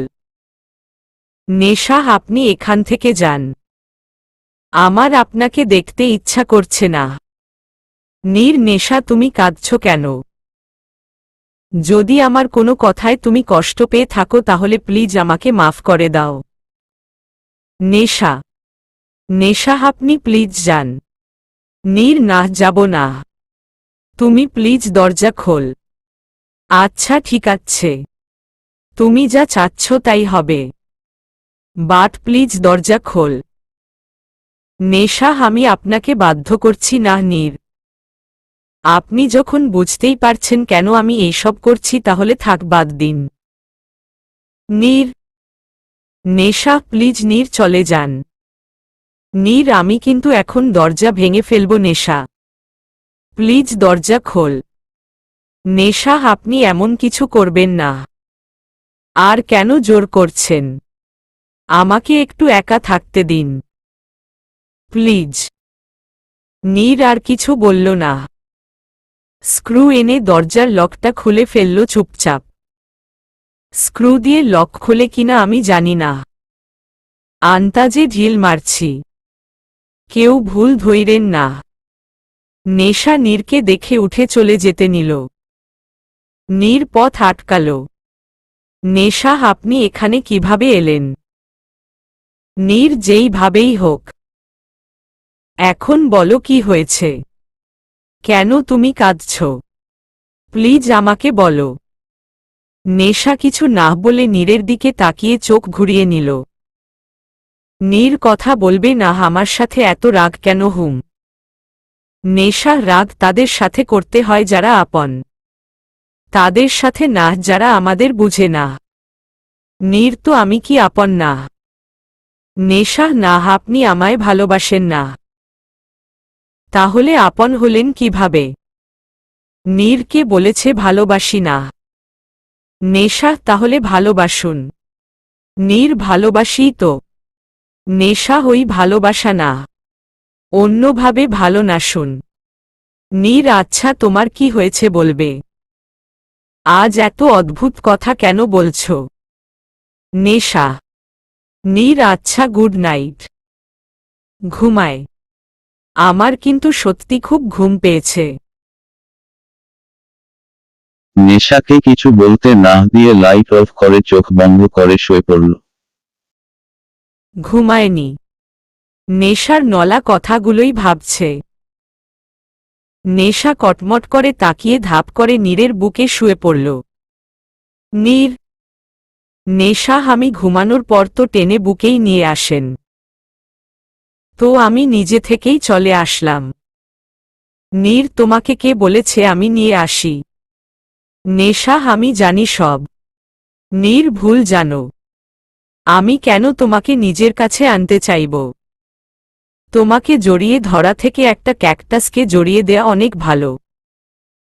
নেশা আপনি এখান থেকে যান, আমার আপনাকে দেখতে ইচ্ছা করছে না। নীর, নেশা তুমি কাঁদছ কেন? যদি আমার কোনো কথায় তুমি কষ্ট পেয়ে থাকো তাহলে প্লিজ আমাকে মাফ করে দাও। নেশা, নেশা আপনি প্লিজ যান। নীর, না যাব না, তুমি প্লিজ দরজা খোল। আচ্ছা ঠিক আছে, তুমি যা চাচ্ছ তাই হবে, বাট প্লিজ দরজা খোল। নেশা, আমি আপনাকে বাধ্য করছি না নীর। আপনি যখন বুঝতেই পারছেন কেন আমি এইসব করছি তাহলে থাক, বাদ দিন। নীর, নেশা প্লিজ, নীর চলে যান। নীর, আমি কিন্তু এখন দরজা ভেঙে ফেলব। নেশা প্লিজ দরজা খোল। নেশা, আপনি এমন কিছু করবেন না। আর কেন জোর করছেন? আমাকে একটু একা থাকতে দিন প্লিজ। নীর আর কিছু বলল না। স্ক্রু এনে দরজার লকটা খুলে ফেলল চুপচাপ। স্ক্রু দিয়ে লক খোলে কিনা আমি জানি না, আন্তাজে ঢিল মারছি, কেউ ভুল ধইরেন না। নেশা নীরকে দেখে উঠে চলে যেতে নিল। নীর পথ আটকাল। নেশা, আপনি এখানে কিভাবে এলেন? নীর, যেইভাবেই হোক। এখন বলো কি হয়েছে? কেন তুমি কাঁদছ? প্লিজ আমাকে বলো। নেশা কিছু না বলে নীরের দিকে তাকিয়ে চোখ ঘুরিয়ে নিল। নীর, কথা বলবে না? আমার সাথে এত রাগ কেন? হুম, নেশা, রাগ তাদের সাথে করতে হয় যারা আপন, তাদের সাথে না যারা আমাদের বুঝে না। নীর, তো আমি কি আপন না? নেশা, না, আপনি আমায় ভালোবাসেন না। তাহলে আপন হলেন কিভাবে? নীর, কে বলেছে ভালোবাসি না? নেশা, তাহলে ভালোবাসুন। নীর, ভালোবাসি তো। নেশা, ওই ভালোবাসা না, অন্যভাবে ভালো নাসুন। নীর, আচ্ছা তোমার কি হয়েছে বলবে? আজ এত অদ্ভুত কথা কেন বলছ? নেশা, নীর, আচ্ছা গুড নাইট, ঘুমায়। আমার কিন্তু সত্যি খুব ঘুম পেয়েছে। নেশাকে কিছু বলতে না দিয়ে লাইট অফ করে চোখ বন্ধ করে শুয়ে পড়ল। ঘুমায়নি। নেশার নলা কথাগুলোই ভাবছে। নেশা কটমট করে তাকিয়ে ধাপ করে নীরের বুকে শুয়ে পড়ল। নীর, নেশা, আমি ঘুমানোর পর তো টেনে বুকেই নিয়ে আসেন, তো আমি নিজে থেকেই চলে আসলাম। নীর, তোমাকে কে বলেছে আমি নিয়ে আসি? নেশা, আমি জানি সব। নীর ভুল জানো। আমি কেন তোমাকে নিজের কাছে আনতে চাইব? তোমাকে জড়িয়ে ধরা থেকে একটা ক্যাকটাসকে জড়িয়ে দেয়া অনেক ভালো।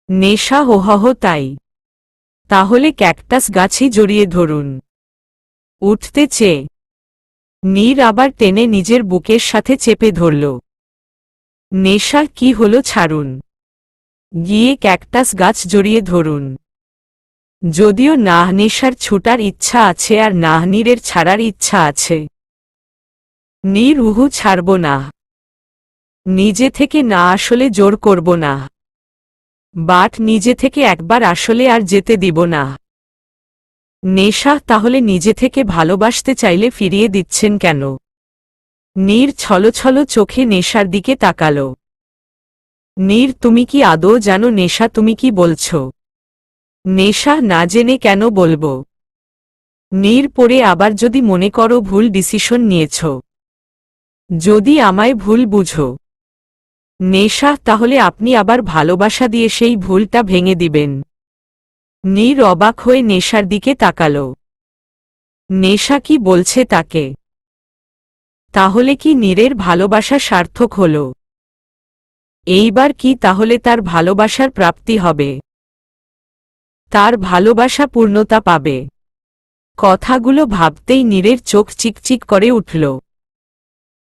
নেশা হোহহ তাই। তাহলে ক্যাকটাস গাছই জড়িয়ে ধরুন। উঠতে চেয়ে নীর আবার টেনে নিজের বুকের সাথে চেপে ধরল। নেশা কি হলো, ছাড়ুন। গিয়ে ক্যাকটাস গাছ জড়িয়ে ধরুন। যদিও নেশার ছুটার ইচ্ছা আছে আর নীরের ছাড়ার ইচ্ছা আছে। নীর ছাড়ব না। নিজে থেকে না আসলে জোর করব না। বাট নিজে থেকে একবার আসলে আর যেতে দিব না। নেশা, তাহলে নিজে থেকে ভালোবাসতে চাইলে ফিরিয়ে দিচ্ছেন কেন? নীর ছলছল চোখে নেশার দিকে তাকাল। নীর, তুমি কি আদৌ জানো নেশা তুমি কি বলছ? নেশা, না জেনে কেন বলবো? নীর, পরে আবার যদি মনে করো ভুল ডিসিশন নিয়েছ, যদি আমায় ভুল বুঝো। নেশা, তাহলে আপনি আবার ভালোবাসা দিয়ে সেই ভুলটা ভেঙে দিবেন। নীর অবাক হয়ে নেশার দিকে তাকাল। নেশা কি বলছে তাকে? তাহলে কি নীরের ভালোবাসা সার্থক হল? এইবার কি তাহলে তার ভালোবাসার প্রাপ্তি হবে? তার ভালোবাসা পূর্ণতা পাবে? কথাগুলো ভাবতেই নীরের চোখ চিকচিক করে উঠল।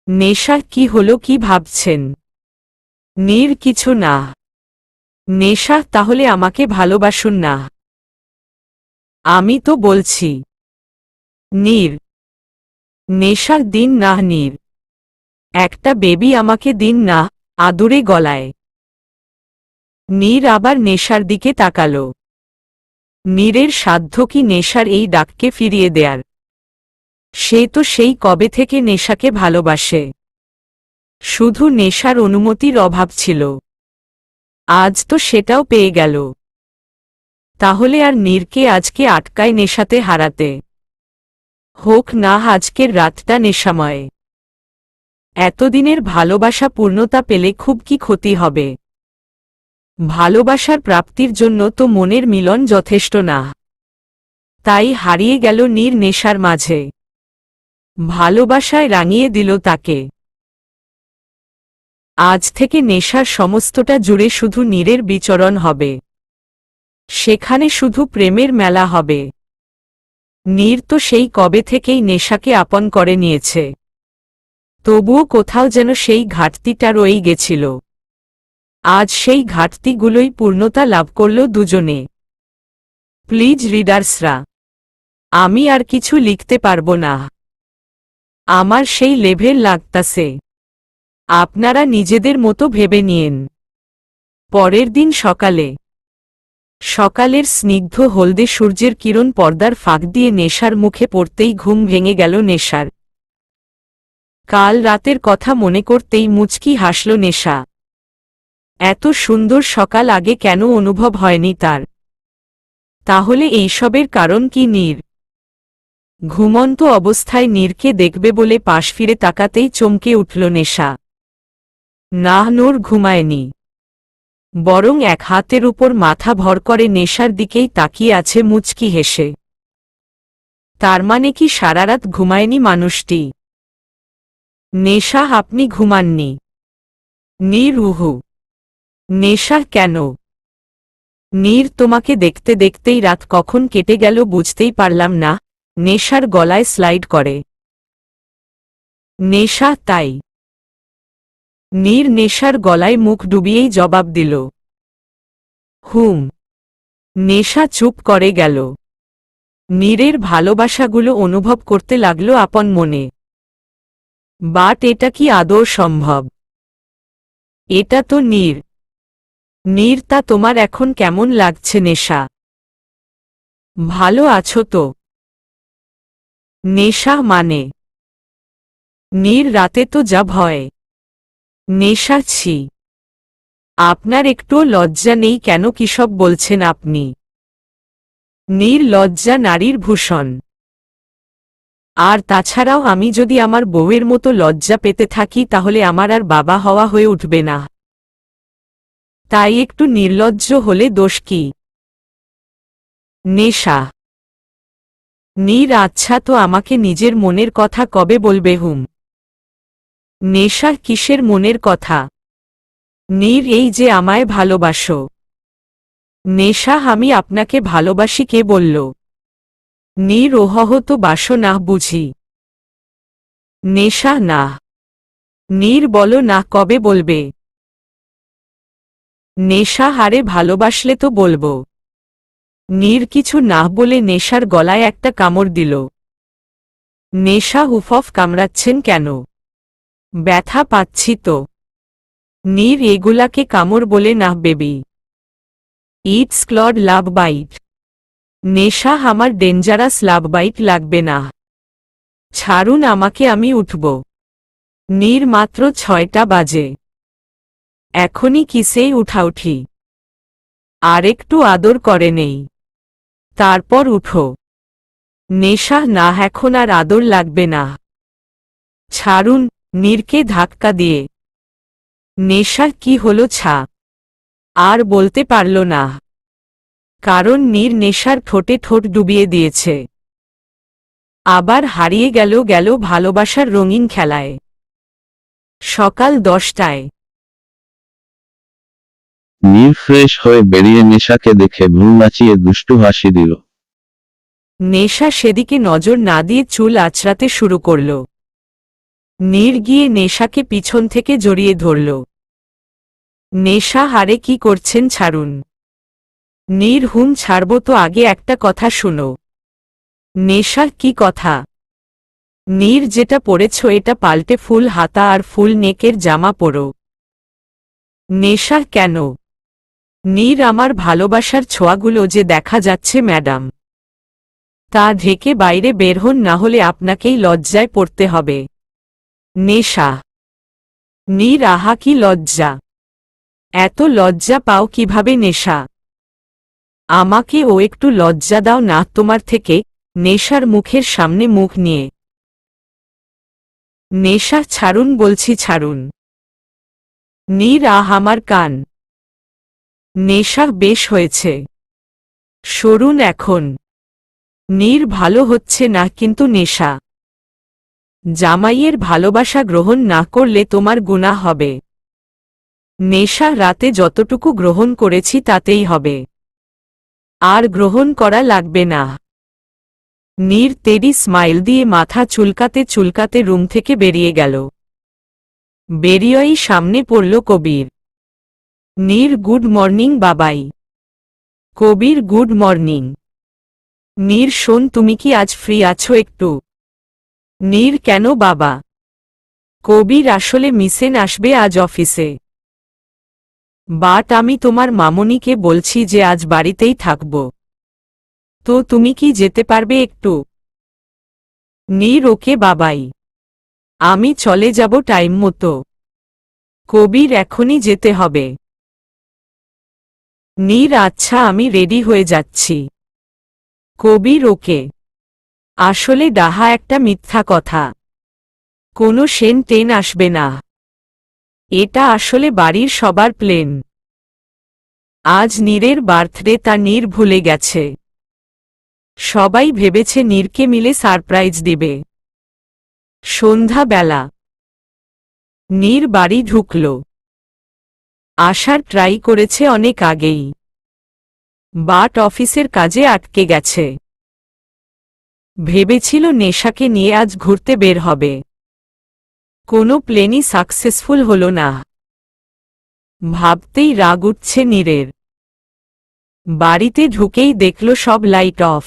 নেশা, কি হলো, কি ভাবছেন? নীর, কিছু না। নেশা, তাহলে আমাকে ভালোবাসুন না। আমি তো বলছি। নীর। নেশা, দিন না নীর। একটা বেবি আমাকে দিন না, আদুরে গলায়। নীর আবার নেশার দিকে তাকাল। নীরের সাধ্য কি নেশার এই ডাককে ফিরিয়ে দেয়ার? সে তো সেই কবে থেকে নেশাকে ভালোবাসে। শুধু নেশার অনুমতির অভাব ছিল। আজ তো সেটাও পেয়ে গেল। তাহলে আর নীরকে আজকে আটকায় নেশাতে হারাতে? হোক না আজকের রাতটা নেশাময়। এতদিনের ভালোবাসা পূর্ণতা পেলে খুব কি ক্ষতি হবে? ভালোবাসার প্রাপ্তির জন্য তো মনের মিলন যথেষ্ট না। তাই হারিয়ে গেল নীর নেশার মাঝে। ভালোবাসায় রাঙিয়ে দিল তাকে। আজ থেকে নেশার সমস্তটা জুড়ে শুধু নীরের বিচরণ হবে। সেখানে শুধু প্রেমের মেলা হবে। নীর তো সেই কবে থেকেই নেশাকে আপন করে নিয়েছে। তবুও কোথাও যেন সেই ঘাটতিটা রয়েই গেছিল। আজ সেই ঘাটতিগুলোই পূর্ণতা লাভ করল দুজনে। প্লিজ রিডার্সরা, আমি আর কিছু লিখতে পারবো না। আমার সেই লেভেল লাগতাছে। আপনারা নিজেদের মতো ভেবে নিয়েন। পরের দিন সকালে। সকালের স্নিগ্ধ হলদে সূর্যের কিরণ পর্দার ফাঁক দিয়ে নেশার মুখে পড়তেই ঘুম ভেঙে গেল নেশার। কাল রাতের কথা মনে করতেই মুচকি হাসল নেশা। এত সুন্দর সকাল আগে কেন অনুভব হয়নি তার? তাহলে এইসবের কারণ কি? নীর ঘুমন্ত অবস্থায় নীরকে দেখবে বলে পাশ ফিরে তাকাতেই চমকে উঠল নেশা। না, নূর ঘুমায়নি। বরং এক হাতের উপর মাথা ভর করে নেশার দিকেই তাকিয়ে আছে মুচকি হেসে। তার মানে কি সারারাত ঘুমায়নি মানুষটি? নেশা, আপনি ঘুমাননি? নীর নেশা, কেন? নীর, তোমাকে দেখতে দেখতেই রাত কখন কেটে গেল বুঝতেই পারলাম না। নেশার গলায় স্লাইড করে। নেশা, তাই? নীর নেশার গলায় মুখ ডুবিয়েই জবাব দিল, হুম। নেশা চুপ করে গেল। নীরের ভালোবাসাগুলো অনুভব করতে লাগলো আপন মনে। বাট এটা কি আদৌ সম্ভব? এটা তো নীর। নীর, তা তোমার এখন কেমন লাগছে নেশা? ভালো আছো তো? নেশা, মানে? নীর, রাতে তো যা ভয়। নেশা, ছি। আপনার একটুও লজ্জা নেই কেন? কিসব বলছেন আপনি? নীর, লজ্জা নারীর ভূষণ। আর তাছাড়াও আমি যদি আমার বউয়ের মতো লজ্জা পেতে থাকি তাহলে আমার আর বাবা হওয়া হয়ে উঠবে না। তাই একটু নির্লজ্জ হলে দোষ কি? নেশা নীর আচ্ছা তো আমাকে নিজের মনের কথা কবে বলবে হুম? নেশা কিসের মনের কথা? নীর এই যে আমায় ভালোবাসো। নেশা আমি আপনাকে ভালোবাসি কে বলল? নীর ওহহ তো বাসো না বুঝি। নেশা না। নীর বলো না কবে বলবে? নেশা হারে ভালোবাসলে তো বলবো। নীর কিছু না বলে নেশার গলায় একটা কামড় দিল। নেশা হুফফ কামড়াচ্ছেন কেন? ব্যথা পাচ্ছি তো। নীর এগুলাকে কামড় বলে না baby. It's called love bite. নেশা আমার ডেঞ্জারাস লাভ বাইট লাগবে না। ছাড়ুন আমাকে আমি উঠব। নীর মাত্র 6টা বাজে। এখনই কিসেই উঠাউঠি। আরেকটু আদর করে নেই। তারপর উঠো। নেশা না এখন আর আদর লাগবে না। ছাড়ুন। নীরকে ধাক্কা দিয়ে। নেশার কি হলো ছা? আর বলতে পারল না। কারণ নীর নেশার ঠোঁটে ঠোঁট ডুবিয়ে দিয়েছে। আবার হারিয়ে গেল ভালোবাসার রঙিন খেলায়। সকাল 10টায়। নীর ফ্রেশ হয়ে বেরিয়ে নেশাকে দেখে ভ্রু নাচিয়ে দুষ্টু হাসি দিল। নেশা সেদিকে নজর না দিয়ে চুল আঁচড়াতে শুরু করল। নীর গিয়ে নেশাকে পিছন থেকে জড়িয়ে ধরল। নেশা হারে কি করছেন ছাড়ুন। নীর হুম ছাড়ব তো আগে একটা কথা শুনো। নেশার কি কথা? নীর যেটা পরেছ এটা পাল্টে ফুল হাতা আর ফুল নেকের জামা পরো। নেশা কেন? নীর আমার ভালোবাসার ছোঁয়াগুলো যে দেখা যাচ্ছে ম্যাডাম। তা ঢেকে বাইরে বের হন না হলে আপনাকেই লজ্জায় পড়তে হবে। নেশা। নীর আহা কি লজ্জা। এত লজ্জা পাও কিভাবে নেশা? আমাকে ও একটু লজ্জা দাও না তোমার থেকে। নেশার মুখের সামনে মুখ নিয়ে। নেশা ছাড়ুন বলছি ছাড়ুন। নীর আহ আমার কান। নেশা বেশ হয়েছে। সরুন এখন। নীর ভালো হচ্ছে না কিন্তু নেশা। জামাইয়ের ভালোবাসা গ্রহণ না করলে তোমার গুনাহ হবে। নেশা রাতে যতটুকু গ্রহণ করেছি তাতেই হবে। আর গ্রহণ করা লাগবে না। নীর তেরি স্মাইল দিয়ে মাথা চুলকাতে চুলকাতে রুম থেকে বেরিয়ে গেল। বেরিয়েই সামনে পড়ল কবির। নীর গুড মর্নিং বাবাই। কবির গুড মর্নিং। নীর শোন তুমি কি আজ ফ্রি আছো একটু? নীর কেন বাবা? কবির আসলে মিসেন আসবে আজ অফিসে। বাট আমি তোমার মামনিকে বলছি যে আজ বাড়িতেই থাকব। তো তুমি কি যেতে পারবে একটু? নীর ওকে বাবাই। আমি চলে যাব টাইম মতো। কবির এখনই যেতে হবে। নীর আচ্ছা আমি রেডি হয়ে যাচ্ছি। কবির ওকে। আসলে ডাহা একটা মিথ্যা কথা। কোনো সেন টেন আসবে না। এটা আসলে বাড়ির সবার প্লেন। আজ নীরের বার্থডে তা নীর ভুলে গেছে। সবাই ভেবেছে নীরকে মিলে সারপ্রাইজ দিবে। সন্ধ্যাবেলা। নীর বাড়ি ঢুকল। আসার ট্রাই করেছে অনেক আগেই। বাট অফিসের কাজে আটকে গেছে। ভেবেছিল নেশাকে নিয়ে আজ ঘুরতে বের হবে। কোনো প্লেনই সাকসেসফুল হল না। ভাবতেই রাগ উঠছে নীরের। বাড়িতে ঢুকেই দেখল সব লাইট অফ।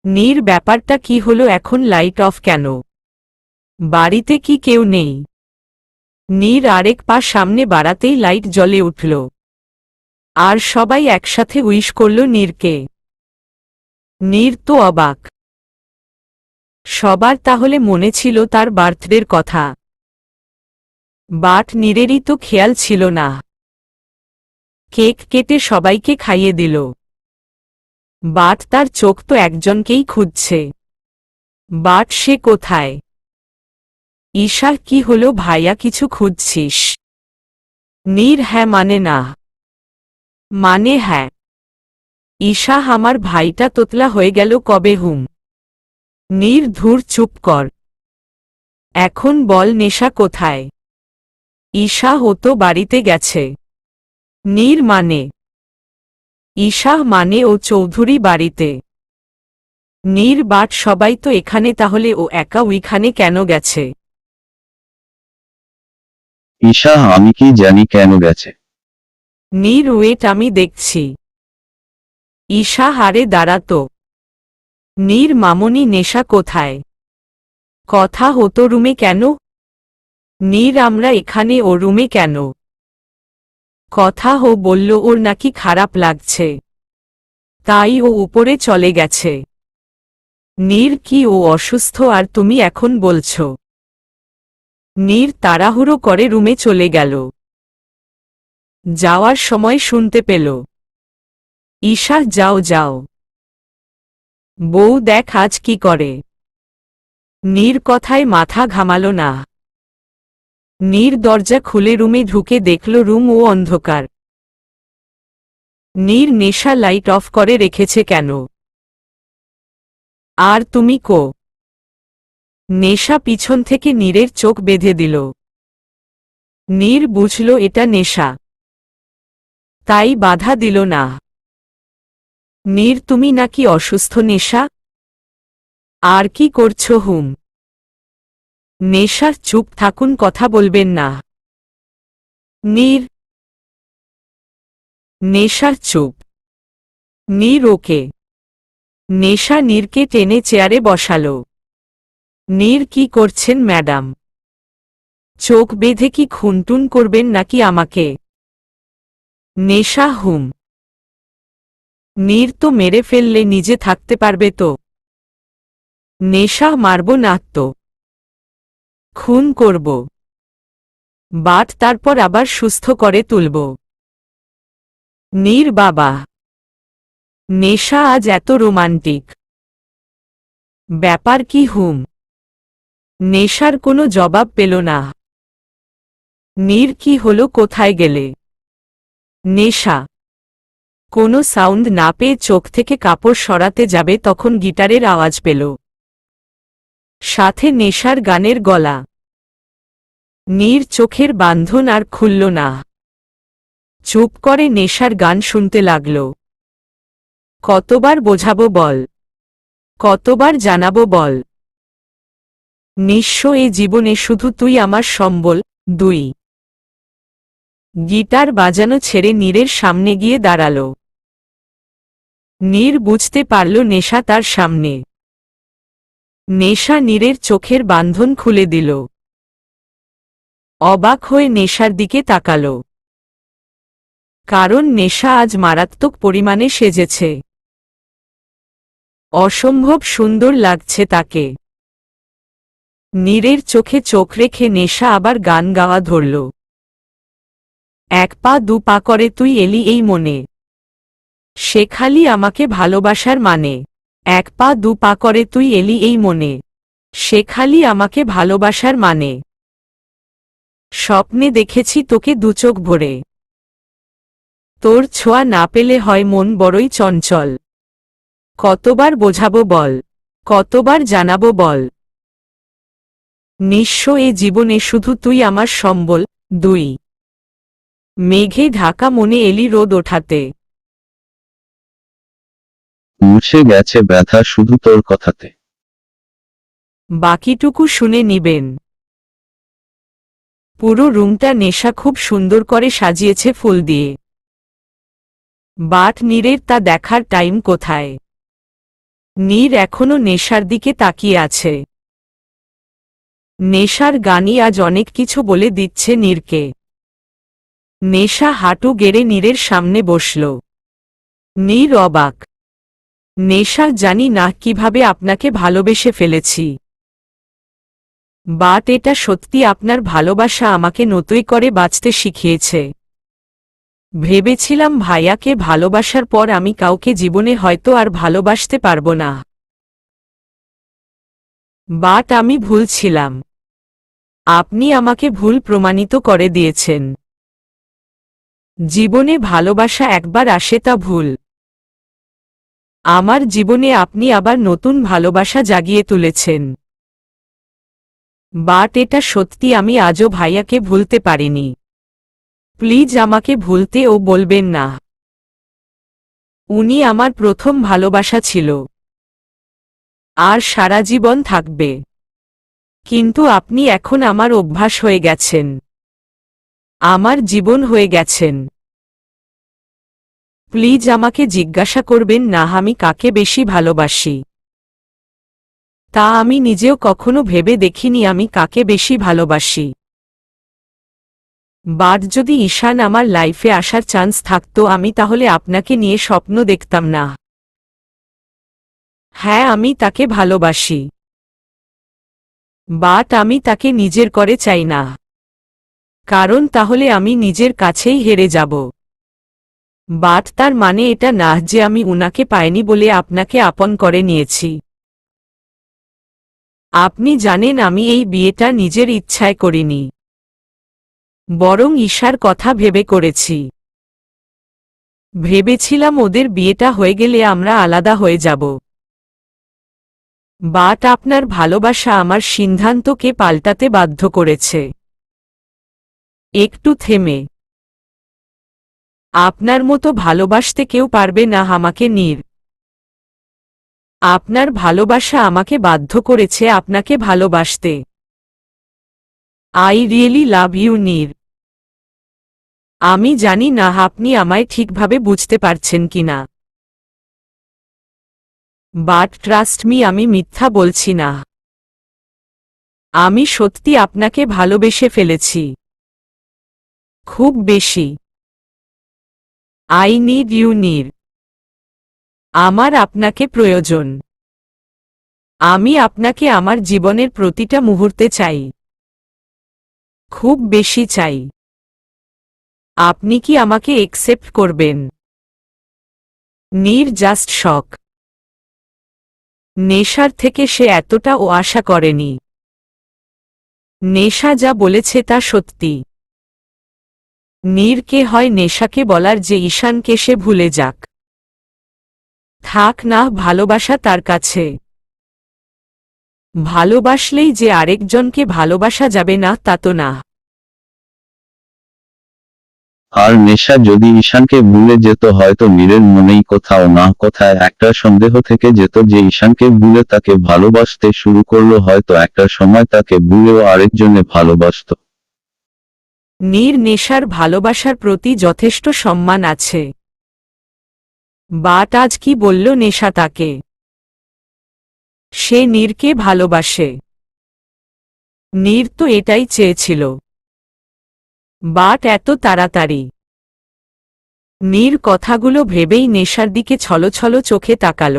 নীর ব্যাপারটা কি হলো এখন লাইট অফ কেন? বাড়িতে কি কেউ নেই? নীর আরেক পা সামনে বাড়াতেই লাইট জ্বলে উঠল। আর সবাই একসাথে উইশ করল নীরকে। নীর তো অবাক। সবার তাহলে মনে ছিল তার বার্থডের কথা। বাট নীরেরই তো খেয়াল ছিল না। কেক কেটে সবাইকে খাইয়ে দিল। বাট তার চোখ তো একজনকেই খুঁজছে। বাট সে কোথায়? ঈশা কি হলো ভাইয়া কিছু খুঁজছিস? নীর হ্যাঁ মানে না। মানে হ্যাঁ। ঈশা আমার ভাইটা তোতলা হয়ে গেল কবে হুম। নীর ধুর চুপ কর। এখন বল নেশা কোথায়? ঈশা হতো বাড়িতে গেছে। নীর মানে? ঈশা মানে ও চৌধুরী বাড়িতে। নীর বাট সবাই তো এখানে, তাহলে ও একা ওইখানে কেন গেছে? ঈশা আমি কি জানি কেন গেছে। নীর ওয়েট আমি দেখছি। ঈশা হারে দাঁড়াতো। নীর মামনি নেশা কোথায়? কথা হতো রুমে কেন? নীর আমরা এখানে, ও রুমে কেন? কথা হো বলল ওর নাকি খারাপ লাগছে, তাই ও উপরে চলে গেছে। নীর কি ও অসুস্থ আর তুমি এখন বলছো? নীর তাড়াহুড়ো করে রুমে চলে গেল। যাওয়ার সময় শুনতে পেল, ঈশা যাও যাও, বউ দেখ আজ কি করে। নীর কথায় মাথা ঘামালো না। নীর দরজা খুলে রুমে ঢুকে দেখল রুম ও অন্ধকার। নীর নেশা লাইট অফ করে রেখেছে কেন? আর তুমি কো? নেশা পিছন থেকে নীরের চোখ বেঁধে দিল। নীর বুঝল এটা নেশা, তাই বাধা দিল না। নীর তুমি নাকি অসুস্থ নেশা? আর কি করছো হুম? নেশার চুপ থাকুন, কথা বলবেন না। নীর। নেশার চুপ। নীর ওকে। নেশা নীরকে টেনে চেয়ারে বসালো। নীর কি করছেন ম্যাডাম? চোখ বেঁধে কি খুনটুন করবেন নাকি আমাকে? নেশা হুম। নীর তো মেরে ফেললে নিজে থাকতে পারবে তো? নেশা মারব না তো, খুন করব, বাট তারপর আবার সুস্থ করে তুলব। নীর বাবা। নেশা আজ এত রোমান্টিক ব্যাপার কি হুম? নেশার কোনো জবাব পেল না। নীর কি হলো, কোথায় গেলে? নেশা কোনো সাউন্ড না পেয়ে চোখ থেকে কাপড় সরাতে যাবে, তখন গিটারের আওয়াজ পেল, সাথে নেশার গানের গলা। নীর চোখের বাঁধন আর খুলল না। চুপ করে নেশার গান শুনতে লাগল। কতবার বোঝাবো বল, কতবার জানাবো বল, নিঃস্ব এ জীবনে শুধু তুই আমার সম্বল। 2 গিটার বাজানো ছেড়ে নীরের সামনে গিয়ে দাঁড়াল। নীর বুঝতে পারল নেশা তার সামনে। নেশা নীরের চোখের বাঁধন খুলে দিল। অবাক হয়ে নেশার দিকে তাকাল, কারণ নেশা আজ মারাত্মক পরিমাণে সেজেছে। অসম্ভব সুন্দর লাগছে তাকে। নীরের চোখে চোখ রেখে নেশা আবার গান গাওয়া ধরল। 1 পা 2 পা করে তুই এলি এই মনে, সে খালি আমাকে ভালোবাসার মানে। 1 পা 2 পা করে তুই এলি এই মনে, সে খালি আমাকে ভালোবাসার মানে। স্বপ্নে দেখেছি তোকে 2 চোখ ভরে, তোর ছোঁয়া না পেলে হয় মন বড়ই চঞ্চল। কতবার বোঝাবো বল, কতবার জানাবো বল, নিঃস্ব এ জীবনে শুধু তুই আমার সম্বল। 2 মেঘে ঢাকা মনে এলি রোদ ওঠাতে, মুছে গেছে ব্যথা শুধু তোর কথাতে। বাকিটুকু শুনে নিবেন। পুরো রুমটা নেশা খুব সুন্দর করে সাজিয়েছে ফুল দিয়ে। বাট নীরের তা দেখার টাইম কোথায়? নীর এখনো নেশার দিকে তাকিয়ে আছে। নেশার গানই আজ অনেক কিছু বলে দিচ্ছে নীরকে। নেশা হাঁটু গেড়ে নীরের সামনে বসল। নীর অবাক। নেশা জানি না কিভাবে আপনাকে ভালোবেসে ফেলেছি, বাট এটা সত্যি আপনার ভালোবাসা আমাকে নতুন করে বাঁচতে শিখিয়েছে। ভেবেছিলাম ভাইয়াকে ভালোবাসার পর আমি কাউকে জীবনে হয়তো আর ভালোবাসতে পারবো না, বাট আমি ভুল ছিলাম। আপনি আমাকে ভুল প্রমাণিত করে দিয়েছেন। জীবনে ভালোবাসা একবার আসে, তা ভুল। আমার জীবনে আপনি আবার নতুন ভালোবাসা জাগিয়ে তুলেছেন। বাট এটা সত্যি, আমি আজও ভাইয়াকে ভুলতে পারিনি। প্লিজ আমাকে ভুলতে ও বলবেন না। উনি আমার প্রথম ভালোবাসা ছিল, আর সারা জীবন থাকবে। কিন্তু আপনি এখন আমার অভ্যাস হয়ে গেছেন, আমার জীবন হয়ে গেছেন। প্লিজ আমাকে জিজ্ঞাসা করবেন না আমি কাকে বেশি ভালোবাসি। তা আমি নিজেও কখনো ভেবে দেখিনি আমি কাকে বেশি ভালোবাসি। বাট যদি ঈশান আমার লাইফে আসার চান্স থাকতো আমি তাহলে আপনাকে নিয়ে স্বপ্ন দেখতাম না। হ্যাঁ, আমি তাকে ভালোবাসি, বাট আমি তাকে নিজের করে চাই না, কারণ তাহলে আমি নিজের কাছেই হেরে যাব। বাট তার মানে এটা না যে আমি উনাকে পাইনি বলে আপনাকে আপন করে নিয়েছি। আপনি জানেন আমি এই বিয়েটা নিজের ইচ্ছায় করিনি, বরং ঈশার কথা ভেবে করেছি। ভেবেছিলাম ওদের বিয়েটা হয়ে গেলে আমরা আলাদা হয়ে যাব। বাট আপনার ভালোবাসা আমার সিদ্ধান্তকে পাল্টাতে বাধ্য করেছে। একটু থেমে, আপনার মতো ভালোবাসতে কেউ পারবে না আমাকে নীর। আপনার ভালোবাসা আমাকে বাধ্য করেছে আপনাকে ভালোবাসতে। আই রিয়েলি লাভ ইউ নীর। আমি জানি না আপনি আমায় ঠিকভাবে বুঝতে পারছেন কিনা, বাট ট্রাস্ট মি আমি মিথ্যা বলছি না। আমি সত্যি আপনাকে ভালোবেসে ফেলেছি, খুব বেশি। আই নিড ইউ নীর। আমার আপনাকে প্রয়োজন। আমি আপনাকে আমার জীবনের প্রতিটা মুহূর্তে চাই, খুব বেশি চাই। আপনি কি আমাকে একসেপ্ট করবেন? নীর জাস্ট শক। নেশার থেকে সে এতটাও আশা করেনি। নেশা যা বলেছে তা সত্যি। নীরকে হয় নেশাকে বলার যে ঈশানকে সে ভুলে যাক, থাক না ভালোবাসা তার কাছে। ভালোবাসলেই যে আরেকজনকে ভালোবাসা যাবে না তা তো না। আর নেশা যদি ঈশানকে ভুলে যেত হয়তো নীরের মনেই কোথাও না কোথায় একটা সন্দেহ থেকে যেত যে ঈশানকে ভুলে তাকে ভালোবাসতে শুরু করলো, হয়তো একটা সময় তাকে ভুলেও আরেকজনে ভালোবাসত। নীর নেশার ভালোবাসার প্রতি যথেষ্ট সম্মান আছে, বাট আজ কি বলল নেশা তাকে? সে নীরকে ভালোবাসে। নীর তো এটাই চেয়েছিল, বাট এত তাড়াতাড়ি? নীর কথাগুলো ভেবেই নেশার দিকে ছলছল চোখে তাকাল।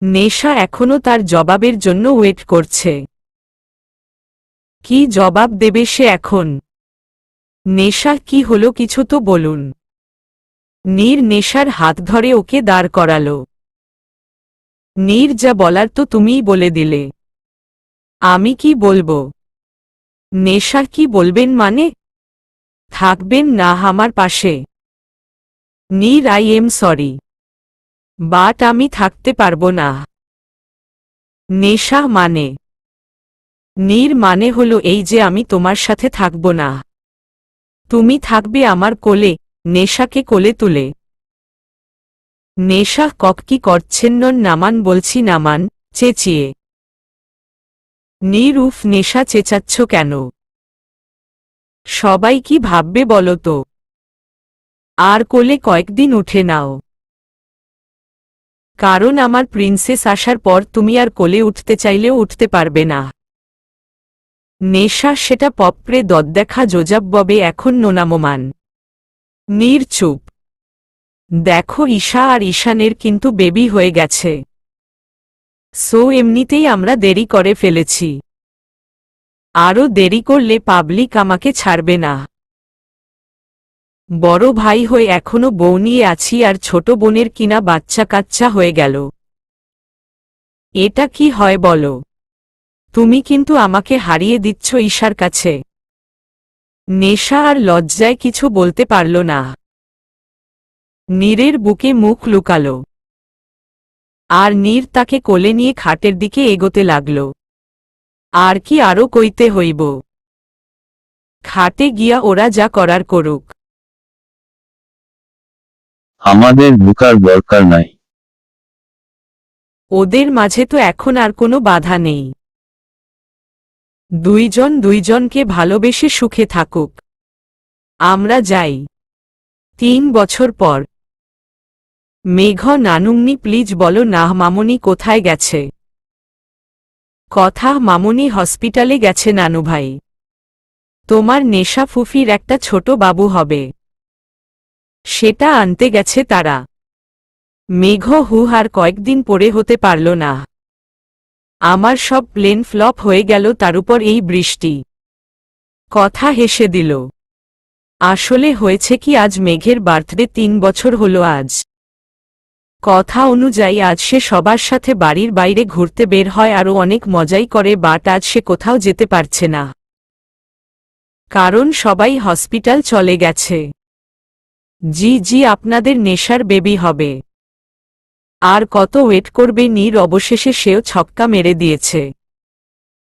নেশা এখনো তার জবাবের জন্য ওয়েট করছে। কি জবাব দেবে সে এখন? নেশা কি হলো কিছু তো বলুন। নীর নেশার হাত ধরে ওকে দাঁড় করাল। নীর যা বলার তো তুমিই বলে দিলে, আমি কি বলবো? নেশা কি বলবেন মানে? থাকবেন না আমার পাশে? নীর আই এম সরি, বাট আমি থাকতে পারবো না। নেশা মানে? নীর মানে হলো এই যে আমি তোমার সাথে থাকব না। তুমি থাকবে আমার কোলে, নেশাকে কোলে তুলে। নেশা কি করছেন? নামান বলছি, নামান, চেঁচিয়ে। নীর উফ, নেশা চেঁচাচ্ছ কেন? সবাই কি ভাববে বলো তো? আর কোলে কয়েকদিন উঠে নাও, কারণ আমার প্রিন্সেস আসার পর তুমি আর কোলে উঠতে চাইলেও উঠতে পারবে না। নেশা সেটা পপরে দদ্দেখা জোজাববে এখন নোনামমান। নীর চুপ। দেখো ঈশা আর ঈশানের কিন্তু বেবি হয়ে গেছে, সো এমনিতেই আমরা দেরি করে ফেলেছি। আরও দেরি করলে পাবলিক আমাকে ছাড়বে না। বড় ভাই হয়ে এখনো বউ নিয়ে আছি আর ছোট বোনের কিনা বাচ্চা কাচ্চা হয়ে গেল। এটা কি হয় বলো? তুমি কিন্তু আমাকে হারিয়ে দিচ্ছ ঈশার কাছে। নেশা আর লজ্জায় কিছু বলতে পারল না। নীরের বুকে মুখ লুকাল। আর নীর তাকে কোলে নিয়ে খাটের দিকে এগোতে লাগল। আর কি আরো কইতে হইব? খাটে গিয়া ওরা যা করার করুক। আমাদের ঢুকার দরকার নাই। ওদের মাঝে তো এখন আর কোনো বাধা নেই। দুইজন দুইজনকে ভালোবেসে সুখে থাকুক। আমরা যাই। 3 বছর পর। মেঘ নানুমনি প্লিজ বলো না মামনি কোথায় গেছে? কথা মামনি হসপিটালে গেছে নানু ভাই। তোমার নেশা ফুফির একটা ছোট বাবু হবে, সেটা আনতে গেছে তারা। মেঘ আর কয়েকদিন পরে হতে পারল না। আমার সব প্লেন ফ্লপ হয়ে গেল, তার উপর এই বৃষ্টি। কথা হেসে দিল। আসলে হয়েছে কি, আজ মেঘের বার্থডে 3 বছর হলো আজ। কথা অনুযায়ী আজ সে সবার সাথে বাড়ির বাইরে ঘুরতে বের হয়, আরও অনেক মজাই করে, বাট আজ সে কোথাও যেতে পারছে না, কারণ সবাই হসপিটাল চলে গেছে। জি জি, আপনাদের নেশার বেবি হবে। আর কত ওয়েট করবে নীর? অবশেষে সেও ছক্কা মেরে দিয়েছে,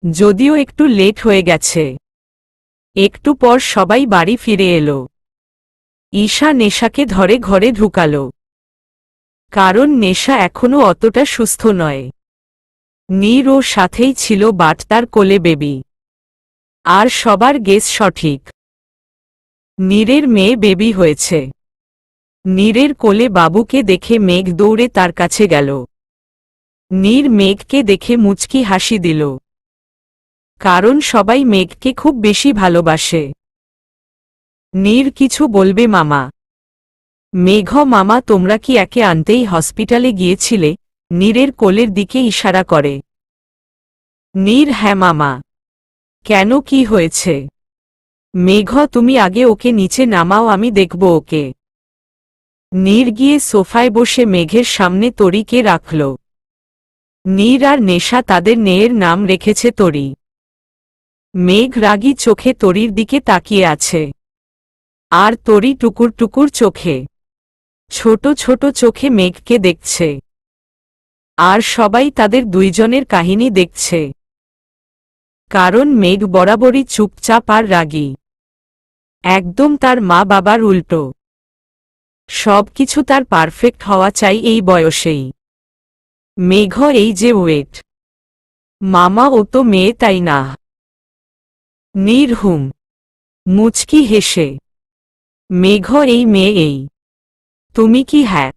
যদিও একটু লেট হয়ে গেছে। একটু পর সবাই বাড়ি ফিরে এলো। ঈশা নেশাকে ধরে ঘরে ঢুকালো, কারণ নেশা এখনো অতটা সুস্থ নয়। নীর ওর সাথেই ছিল, বাট তার কোলে বেবি। আর সবার গেস সঠিক, নীরের মেয়ে বেবি হয়েছে। নীরের কোলে বাবুকে দেখে মেঘ দৌড়ে তার কাছে গেল। নীর মেঘকে দেখে মুচকি হাসি দিল, কারণ সবাই মেঘকে খুব বেশি ভালোবাসে। নীর কিছু বলবে মামা? মেঘ মামা তোমরা কি একে আনতেই হসপিটালে গিয়েছিলে? নীরের কোলের দিকে ইশারা করে। নীর হ্যাঁ মামা। কেন, কি হয়েছে? মেঘ তুমি আগে ওকে নিচে নামাও, আমি দেখব ওকে। নীর গিয়ে সোফায় বসে মেঘের সামনে তরিকে রাখল। নীর আর নেশা তাদের মেয়ের নাম রেখেছে তরি। মেঘ রাগী চোখে তরির দিকে তাকিয়ে আছে, আর তরি টুকুর টুকুর চোখে, ছোট ছোট চোখে মেঘকে দেখছে। আর সবাই তাদের দুইজনের কাহিনী দেখছে, কারণ মেঘ বরাবরই চুপচাপ আর রাগী, একদম তার মা বাবার উল্টো। সবকিছু তার পারফেক্ট হওয়া চাই এই বয়সেই। মেঘ এই যে ওয়েট, মামা ও তো মেয়ে তাই না? নীর মুচকি হেসে। মেঘ এই মেয়ে এই। তুমি কি হ্যাঁ?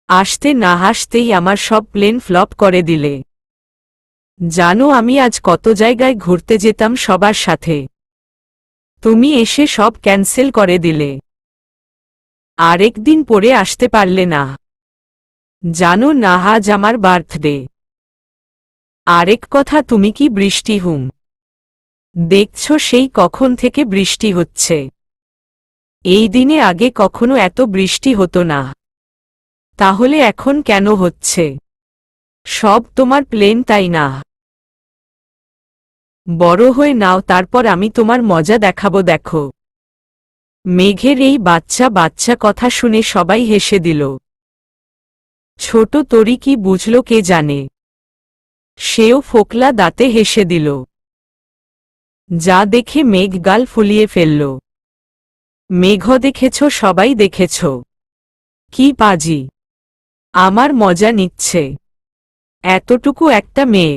আসতে না হাসতেই আমার সব প্লেন ফ্লপ করে দিলে। জানো আমি আজ কত জায়গায় ঘুরতে যেতাম সবার সাথে, তুমি এসে সব ক্যান্সেল করে দিলে। আরেকদিন পরে আসতে পারলে না। জানো না আজ আমার বার্থডে। আরেক কথা, তুমি কি বৃষ্টি দেখছ? সেই কখন থেকে বৃষ্টি হচ্ছে। এই দিনে আগে কখনো এত বৃষ্টি হতো না, তাহলে এখন কেন হচ্ছে? সব তোমার প্লেন তাই না? বড় হয়ে নাও, তারপর আমি তোমার মজা দেখাবো, দেখো। মেঘের এই বাচ্চা বাচ্চা কথা শুনে সবাই হেসে দিল। ছোট তরি কি বুঝল কে জানে, সেও ফোকলা দাঁতে হেসে দিল। যা দেখে মেঘ গাল ফুলিয়ে ফেলল। মেঘ দেখেছ? সবাই দেখেছ? কি পাজি, আমার মজা নিচ্ছে। এতটুকু একটা মেয়ে,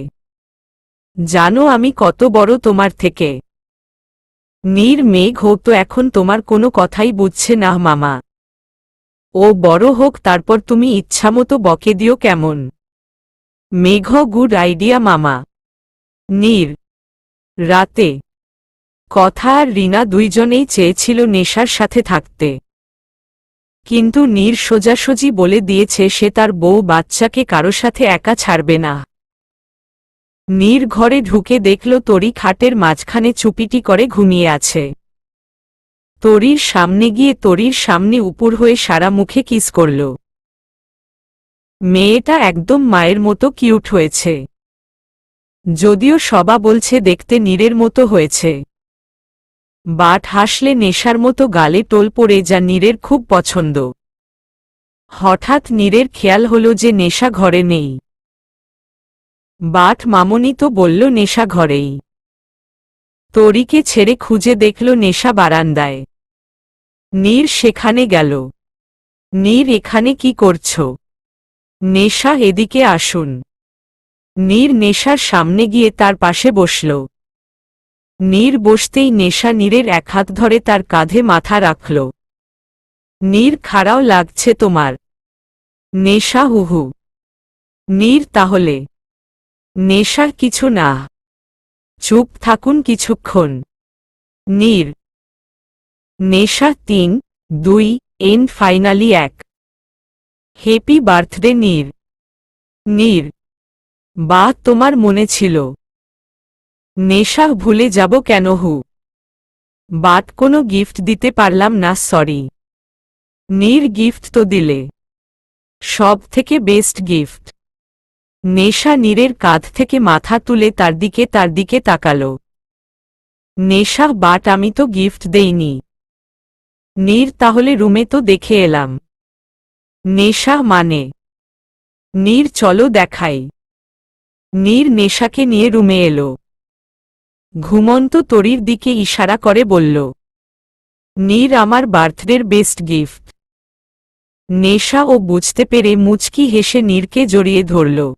জানো আমি কত বড় তোমার থেকে? নীর মেঘ তো এখন তোমার কোনো কথাই বুঝছে না মামা। ও বড় হোক, তারপর তুমি ইচ্ছামতো বকে দিও, কেমন? মেঘ গুড আইডিয়া মামা। নীর রাতে কথা আর রিনা দুইজনেই চেয়েছিল নেশার সাথে থাকতে, কিন্তু নীর সোজাসুজি বলে দিয়েছে সে তার বউ বাচ্চাকে কারো সাথে একা ছাড়বে না। নীর ঘরে ঢুকে দেখল তরি খাটের মাঝখানে চুপিটি করে ঘুমিয়ে আছে। তরির সামনে গিয়ে তরির সামনে উপুর হয়ে সারা মুখে কিস করল। মেয়েটা একদম মায়ের মতো কিউট হয়েছে, যদিও সবা বলছে দেখতে নীরের মতো হয়েছে। বাট হাসলে নেশার মতো গালে টোল পড়ে, যা নীরের খুব পছন্দ। হঠাৎ নীরের খেয়াল হলো যে নেশা ঘরে নেই। বাট মামনি তো বলল নেশা ঘরেই। তরিকে ছেড়ে খুঁজে দেখল নেশা বারান্দায়। নীর সেখানে গেল। নীর এখানে কি করছো? নেশা এদিকে আসুন। নীর নেশার সামনে গিয়ে তার পাশে বসল। নীর বসতেই নেশা নীরের এক হাত ধরে তার কাঁধে মাথা রাখল। নীর খাড়াও লাগছে তোমার। নেশা হুহু। নীর তাহলে। নেশা কিছু না। চুপ থাকুন কিছুক্ষণ। নীর। নেশা 3, 2, এন্ড ফাইনালি 1। হ্যাপি বার্থডে নীর। নীর। বা তোমার মনে ছিল। নেশা ভুলে যাব কেন হু? বাট কোনো গিফট দিতে পারলাম না সরি। নীর গিফট তো দিলে। সব থেকে বেস্ট গিফট। নেশা নীরের কাঁধ থেকে মাথা তুলে তার দিকে তাকালো। নেশা বাট আমি তো গিফট দেইনি। নীর তাহলে রুমে তো দেখে এলাম। নেশা মানে? নীর চলো দেখাই। নীর নেশাকে নিয়ে রুমে এলো। ঘুমন্ত তরির দিকে ইশারা করে বলল, নীর আমার বার্থডের বেস্ট গিফট। নেশা ও বুঝতে পেরে মুচকি হেসে নীরকে জড়িয়ে ধরল।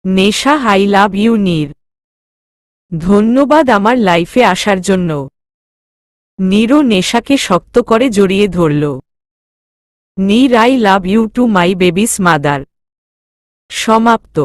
নেশা আই লাভ ইউ নীর। ধন্যবাদ আমার লাইফে আসার জন্য। নীরও নেশাকে শক্ত করে জড়িয়ে ধরল। Neer I love you too my baby's mother. সমাপ্ত।